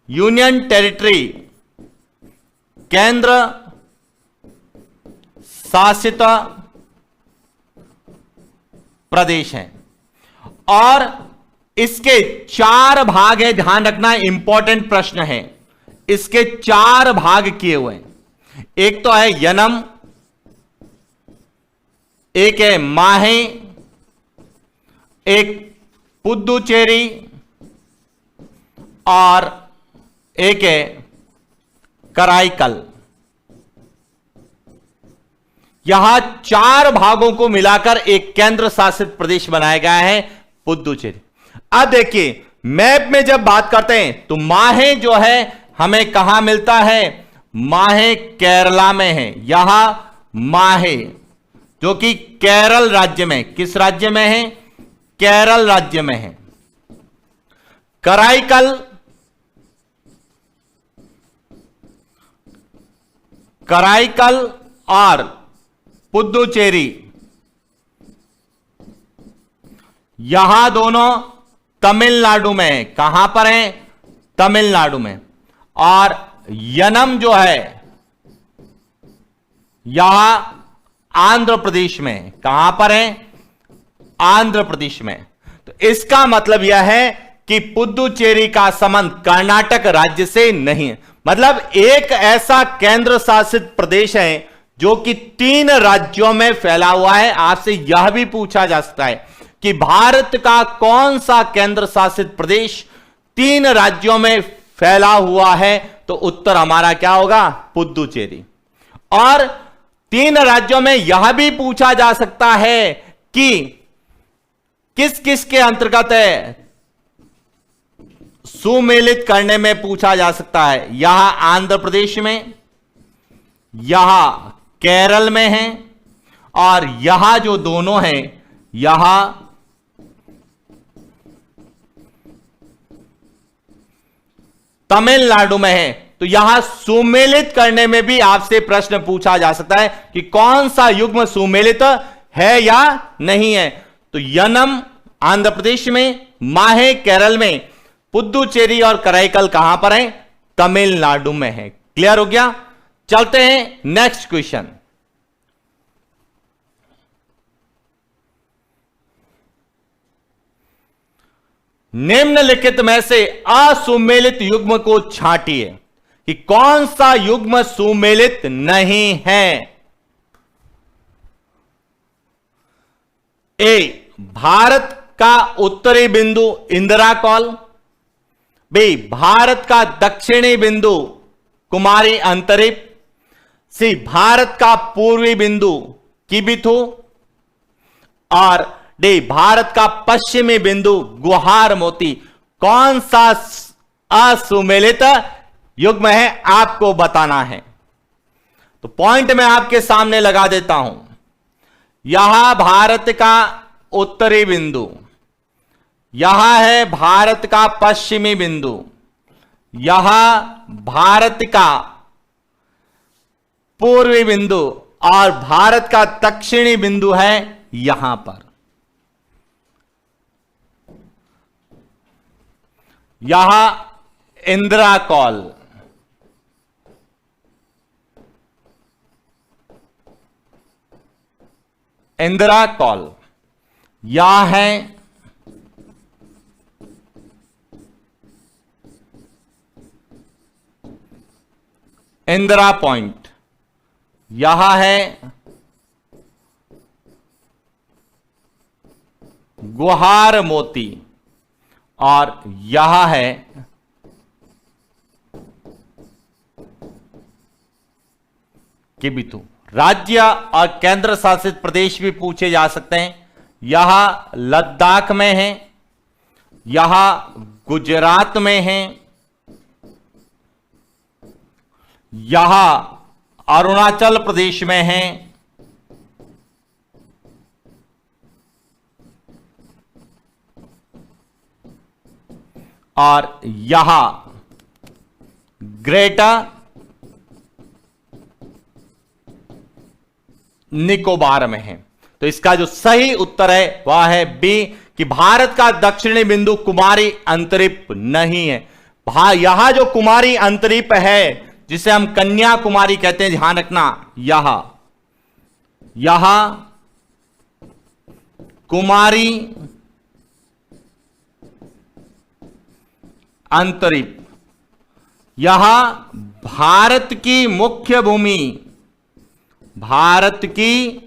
यूनियन टेरिटरी केंद्र शासित प्रदेश है और इसके 4 भाग है। ध्यान रखना, इंपॉर्टेंट प्रश्न है। इसके 4 भाग किए हुए हैं। एक तो है यनम, एक है माहे, एक पुद्दुचेरी और एक है कराईकल। यहां 4 भागों को मिलाकर एक केंद्र शासित प्रदेश बनाया गया है पुद्दुचेरी। अब देखिए मैप में जब बात करते हैं तो माहे जो है हमें कहां मिलता है? माहे केरला में है। यहां माहे जो कि केरल राज्य में, किस राज्य में है? केरल राज्य में है। कराईकल और पुद्दुचेरी यहां दोनों तमिलनाडु में है। कहां पर है? तमिलनाडु में। और यनम जो है यहां आंध्र प्रदेश में। कहां पर है? आंध्र प्रदेश में। तो इसका मतलब यह है कि पुदुचेरी का संबंध कर्नाटक राज्य से नहीं है। मतलब एक ऐसा केंद्र शासित प्रदेश है जो कि 3 राज्यों में फैला हुआ है। आपसे यह भी पूछा जा सकता है कि भारत का कौन सा केंद्र शासित प्रदेश 3 राज्यों में फैला हुआ है? तो उत्तर हमारा क्या होगा? पुदुचेरी। और 3 राज्यों में यह भी पूछा जा सकता है कि किस किस के अंतर्गत है, सुमेलित करने में पूछा जा सकता है। यहां आंध्र प्रदेश में, यहां केरल में है, और यहां जो दोनों हैं यहां तमिलनाडु में है। तो यहां सुमेलित करने में भी आपसे प्रश्न पूछा जा सकता है कि कौन सा युग्म सुमेलित है या नहीं है। तो यनम आंध्र प्रदेश में, माहे केरल में, पुदुचेरी और कराईकल कहां पर है? तमिलनाडु में है। क्लियर हो गया? चलते हैं नेक्स्ट क्वेश्चन। निम्नलिखित में से असुमेलित युग्म को छांटिए कि कौन सा युग्म सुमेलित नहीं है। ए, भारत का उत्तरी बिंदु इंदिरा कौल। बी, भारत का दक्षिणी बिंदु कुमारी अंतरिप। सी, भारत का पूर्वी बिंदु किबिथु। और डी, भारत का पश्चिमी बिंदु गुहार मोती। कौन सा असुमेलित युग्म है आपको बताना है। तो पॉइंट मैं आपके सामने लगा देता हूं। यहां भारत का उत्तरी बिंदु, यहां है भारत का पश्चिमी बिंदु, यहां भारत का पूर्वी बिंदु, और भारत का दक्षिणी बिंदु है यहां पर। यहां इंदिरा कौल, इंदिरा कौल, यहां है इंदिरा पॉइंट, यहां है गुहार मोती, और यहां है किबिथु। राज्य और केंद्र शासित प्रदेश भी पूछे जा सकते हैं। यहां लद्दाख में है, यहां गुजरात में है, यहां अरुणाचल प्रदेश में है, और यहां ग्रेटर निकोबार में है। तो इसका जो सही उत्तर है वह है बी, कि भारत का दक्षिणी बिंदु कुमारी अंतरिप नहीं है। यहां जो कुमारी अंतरिप है, जिसे हम कन्याकुमारी कहते हैं, ध्यान रखना, यहां कुमारी अंतरिप, यहां भारत की मुख्य भूमि, भारत की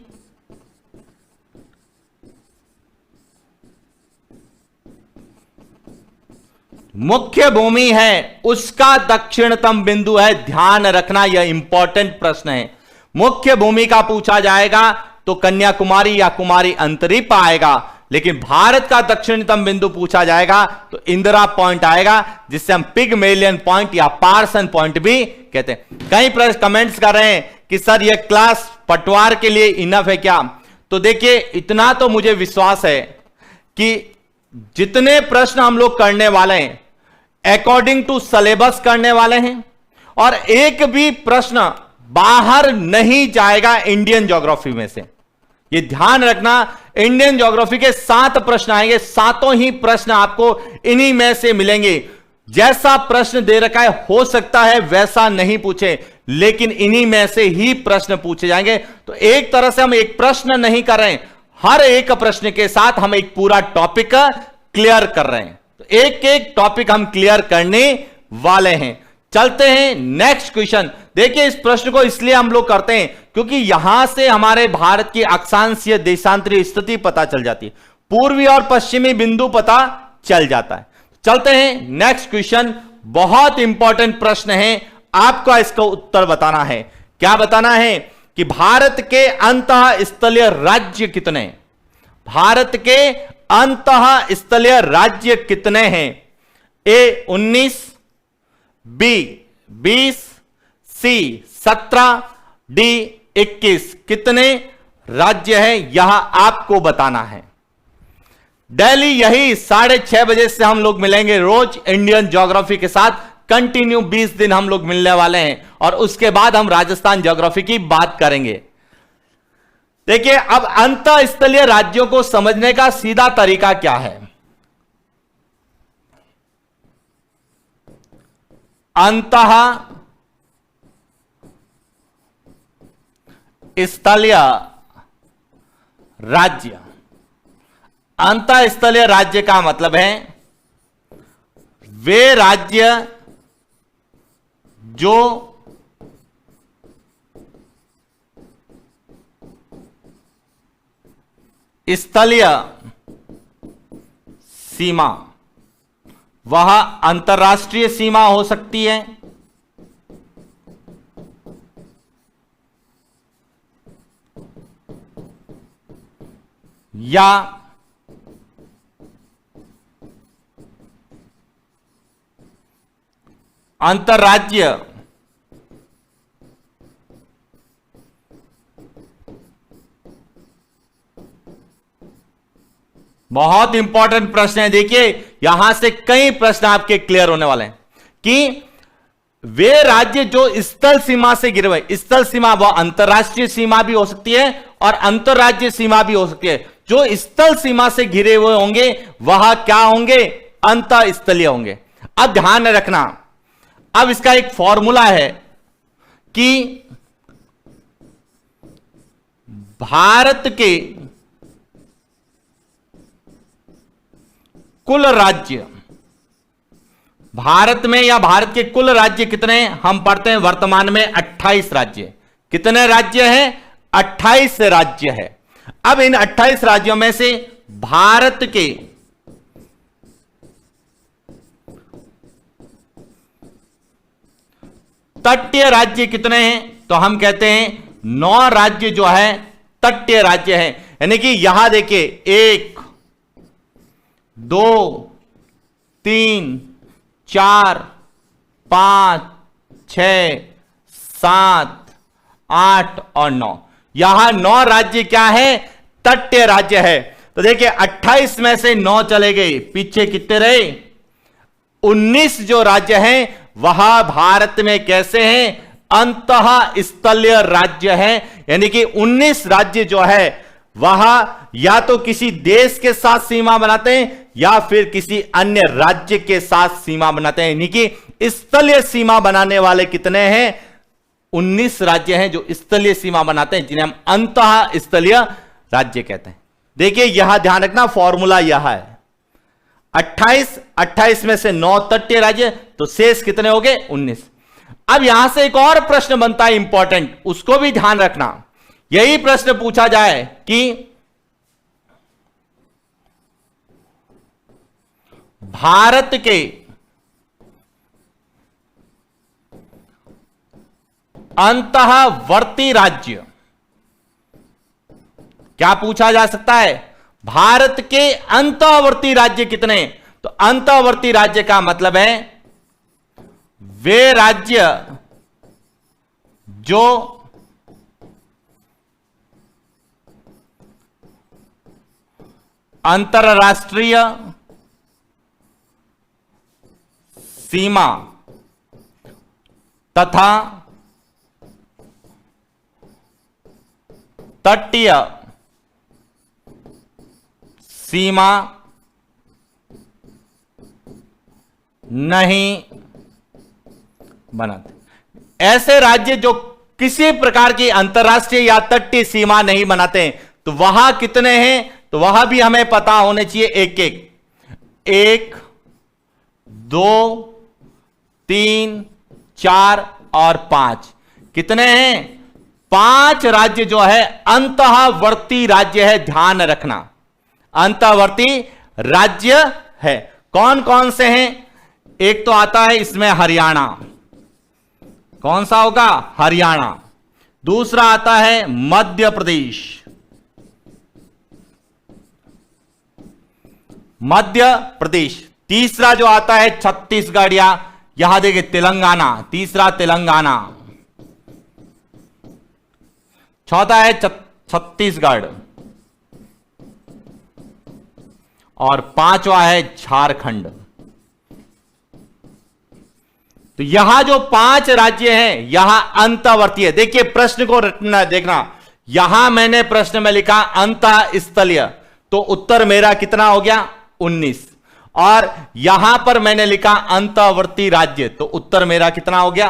मुख्य भूमि है, उसका दक्षिणतम बिंदु है। ध्यान रखना, यह इंपॉर्टेंट प्रश्न है। मुख्य भूमि का पूछा जाएगा तो कन्याकुमारी या कुमारी अंतरिप आएगा, लेकिन भारत का दक्षिणतम बिंदु पूछा जाएगा तो इंदिरा पॉइंट आएगा, जिससे हम पिगमेलियन पॉइंट या पार्सन पॉइंट भी कहते हैं। कई प्रश्न कमेंट्स कर रहे हैं कि सर यह क्लास पटवार के लिए इनफ है क्या? तो देखिए, इतना तो मुझे विश्वास है कि जितने प्रश्न हम लोग करने वाले हैं अकॉर्डिंग टू सिलेबस करने वाले हैं, और एक भी प्रश्न बाहर नहीं जाएगा इंडियन ज्योग्राफी में से। ये ध्यान रखना, इंडियन ज्योग्राफी के 7 प्रश्न आएंगे, 7 ही प्रश्न आपको इन्हीं में से मिलेंगे। जैसा प्रश्न दे रखा है हो सकता है वैसा नहीं पूछे, लेकिन इन्हीं में से ही प्रश्न पूछे जाएंगे। तो एक तरह से हम एक प्रश्न नहीं कर रहे हैं, हर एक प्रश्न के साथ हम एक पूरा टॉपिक क्लियर कर रहे हैं। तो एक एक टॉपिक हम क्लियर करने वाले हैं। चलते हैं नेक्स्ट क्वेश्चन। देखिए, इस प्रश्न को इसलिए हम लोग करते हैं क्योंकि यहां से हमारे भारत की अक्षांशीय देशांतरीय स्थिति पता चल जाती है, पूर्वी और पश्चिमी बिंदु पता चल जाता है। चलते हैं नेक्स्ट क्वेश्चन। बहुत इंपॉर्टेंट प्रश्न है, आपको इसका उत्तर बताना है। क्या बताना है कि भारत के अंतः स्थलीय राज्य कितने हैं? भारत के अंतः स्थलीय राज्य कितने हैं? ए 19, बी 20, सी 17, डी 21। कितने राज्य हैं यह आपको बताना है। डेली यही 6:30 बजे से हम लोग मिलेंगे रोज इंडियन ज्योग्राफी के साथ। कंटिन्यू 20 दिन हम लोग मिलने वाले हैं और उसके बाद हम राजस्थान ज्योग्राफी की बात करेंगे। देखिए, अब अंतः स्थलीय राज्यों को समझने का सीधा तरीका क्या है? अंतः स्थलीय राज्य, अंतः स्थलीय राज्य का मतलब है वे राज्य जो स्थलीय सीमा, वह अंतर्राष्ट्रीय सीमा हो सकती है या अंतर्राज्य बहुत इंपॉर्टेंट प्रश्न है। देखिए, यहां से कई प्रश्न आपके क्लियर होने वाले हैं कि वे राज्य जो स्थल सीमा से घिरे हुए, स्थल सीमा वह अंतर्राष्ट्रीय सीमा भी हो सकती है और अंतर्राज्यीय सीमा भी हो सकती है। जो स्थल सीमा से घिरे हुए होंगे वह क्या होंगे? अंतः स्थलीय होंगे। अब ध्यान रखना, अब इसका एक फॉर्मूला है कि भारत के कुल राज्य, भारत में या भारत के कुल राज्य कितने हैं? हम पढ़ते हैं वर्तमान में 28 राज्य। कितने राज्य हैं? 28 राज्य है। अब इन 28 राज्यों में से भारत के तटीय राज्य कितने हैं? तो हम कहते हैं 9 राज्य जो है तटीय राज्य है। यानी कि यहां देखिए 1, 2, 3, 4, 5, 6, 7, 8 और 9, यहां 9 राज्य क्या है? तटीय राज्य है। तो देखिए 28 में से 9 चले गए, पीछे कितने रहे? 19 जो राज्य हैं वह भारत में कैसे हैं? अंतः स्थलीय राज्य हैं। यानी कि 19 राज्य जो है वह या तो किसी देश के साथ सीमा बनाते हैं या फिर किसी अन्य राज्य के साथ सीमा बनाते हैं। यानी कि स्थलीय सीमा बनाने वाले कितने हैं? 19 राज्य हैं जो स्थलीय सीमा बनाते हैं, जिन्हें हम अंतः स्थलीय राज्य कहते हैं। देखिए, यहां ध्यान रखना, फॉर्मूला यह है 28 में से 9 तटीय राज्य, तो शेष कितने हो गए? 19। अब यहां से एक और प्रश्न बनता है इंपॉर्टेंट, उसको भी ध्यान रखना। यही प्रश्न पूछा जाए कि भारत के अंतःवर्ती राज्य, क्या पूछा जा सकता है? भारत के अंतःवर्ती राज्य कितने? तो अंतःवर्ती राज्य का मतलब है वे राज्य जो अंतरराष्ट्रीय सीमा तथा तटीय सीमा नहीं बनाते। ऐसे राज्य जो किसी प्रकार की अंतरराष्ट्रीय या तटीय सीमा नहीं बनाते हैं, तो वहां कितने हैं? तो वहां भी हमें पता होने चाहिए। एक एक 2 3 4 और 5 कितने हैं? 5 राज्य जो है अंतःवर्ती राज्य है, ध्यान रखना, अंतःवर्ती राज्य है। कौन कौन से हैं? एक तो आता है इसमें हरियाणा, कौन सा होगा? हरियाणा। दूसरा आता है मध्य प्रदेश, मध्य प्रदेश। तीसरा जो आता है छत्तीसगढ़, या यहां देखिए तेलंगाना, तीसरा तेलंगाना। चौथा है छत्तीसगढ़, और 5वां है झारखंड। तो यहां जो 5 राज्य हैं यहां अंतःवर्ती है। देखिए प्रश्न को रटना देखना, यहां मैंने प्रश्न में लिखा अंतःस्थलीय, तो उत्तर मेरा कितना हो गया? 19। और यहां पर मैंने लिखा अंतःवर्ती राज्य, तो उत्तर मेरा कितना हो गया?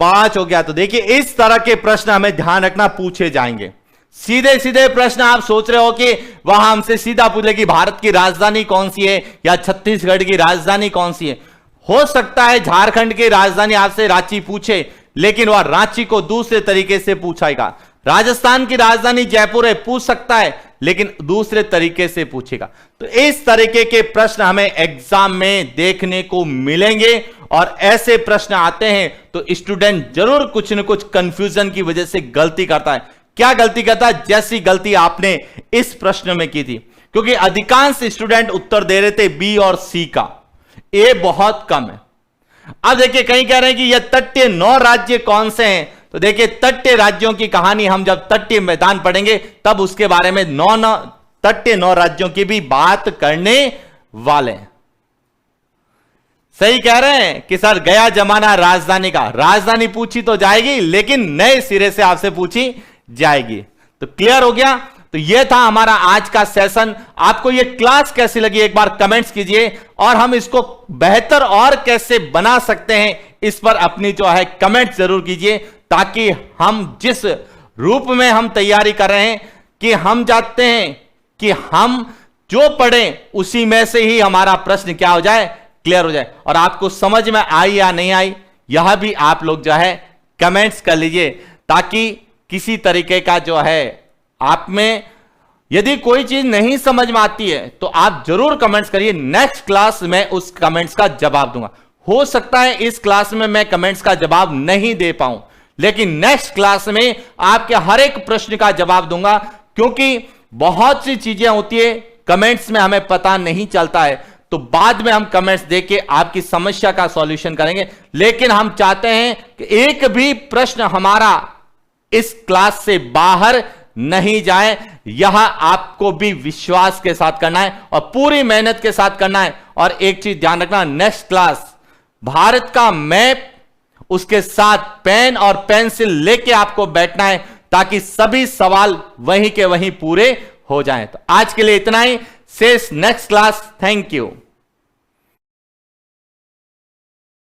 5 हो गया। तो देखिए इस तरह के प्रश्न हमें ध्यान रखना पूछे जाएंगे। सीधे सीधे प्रश्न आप सोच रहे हो कि वह हमसे सीधा पूछे कि भारत की राजधानी कौन सी है या छत्तीसगढ़ की राजधानी कौन सी है। हो सकता है झारखंड की राजधानी आपसे रांची पूछे, लेकिन वह रांची को दूसरे तरीके से पूछेगा। राजस्थान की राजधानी जयपुर है, पूछ सकता है, लेकिन दूसरे तरीके से पूछेगा। तो इस तरीके के प्रश्न हमें एग्जाम में देखने को मिलेंगे, और ऐसे प्रश्न आते हैं तो स्टूडेंट जरूर कुछ न कुछ कंफ्यूजन की वजह से गलती करता है। क्या गलती करता है? जैसी गलती आपने इस प्रश्न में की थी, क्योंकि अधिकांश स्टूडेंट उत्तर दे रहे थे बी और सी का, ए बहुत कम है। अब देखिए कहीं कह रहे हैं कि यह तटीय 9 राज्य कौन से हैं, तो देखिए तटीय राज्यों की कहानी हम जब तटीय मैदान पढ़ेंगे तब उसके बारे में तटीय 9 राज्यों की भी बात करने वाले हैं। सही कह रहे हैं कि सर गया जमाना राजधानी का, राजधानी पूछी तो जाएगी लेकिन नए सिरे से आपसे पूछी जाएगी। तो क्लियर हो गया। तो यह था हमारा आज का सेशन। आपको यह क्लास कैसी लगी एक बार कमेंट्स कीजिए, और हम इसको बेहतर और कैसे बना सकते हैं इस पर अपनी जो है कमेंट्स जरूर कीजिए, ताकि हम जिस रूप में हम तैयारी कर रहे हैं कि हम चाहते हैं कि हम जो पढ़ें उसी में से ही हमारा प्रश्न क्या हो जाए? क्लियर हो जाए। और आपको समझ में आई या नहीं आई यह भी आप लोग जो है कमेंट्स कर लीजिए, ताकि किसी तरीके का जो है आप में यदि कोई चीज नहीं समझ में आती है तो आप जरूर कमेंट्स करिए। नेक्स्ट क्लास में उस कमेंट्स का जवाब दूंगा। हो सकता है इस क्लास में मैं कमेंट्स का जवाब नहीं दे पाऊं, लेकिन नेक्स्ट क्लास में आपके हर एक प्रश्न का जवाब दूंगा, क्योंकि बहुत सी चीजें होती है कमेंट्स में हमें पता नहीं चलता है, तो बाद में हम कमेंट्स देख के आपकी समस्या का सॉल्यूशन करेंगे। लेकिन हम चाहते हैं कि एक भी प्रश्न हमारा इस क्लास से बाहर नहीं जाए। यह आपको भी विश्वास के साथ करना है और पूरी मेहनत के साथ करना है। और एक चीज ध्यान रखना, नेक्स्ट क्लास भारत का मैप, उसके साथ पेन और पेंसिल लेके आपको बैठना है, ताकि सभी सवाल वहीं के वहीं पूरे हो जाएं। तो आज के लिए इतना ही, शेष नेक्स्ट क्लास। Thank you.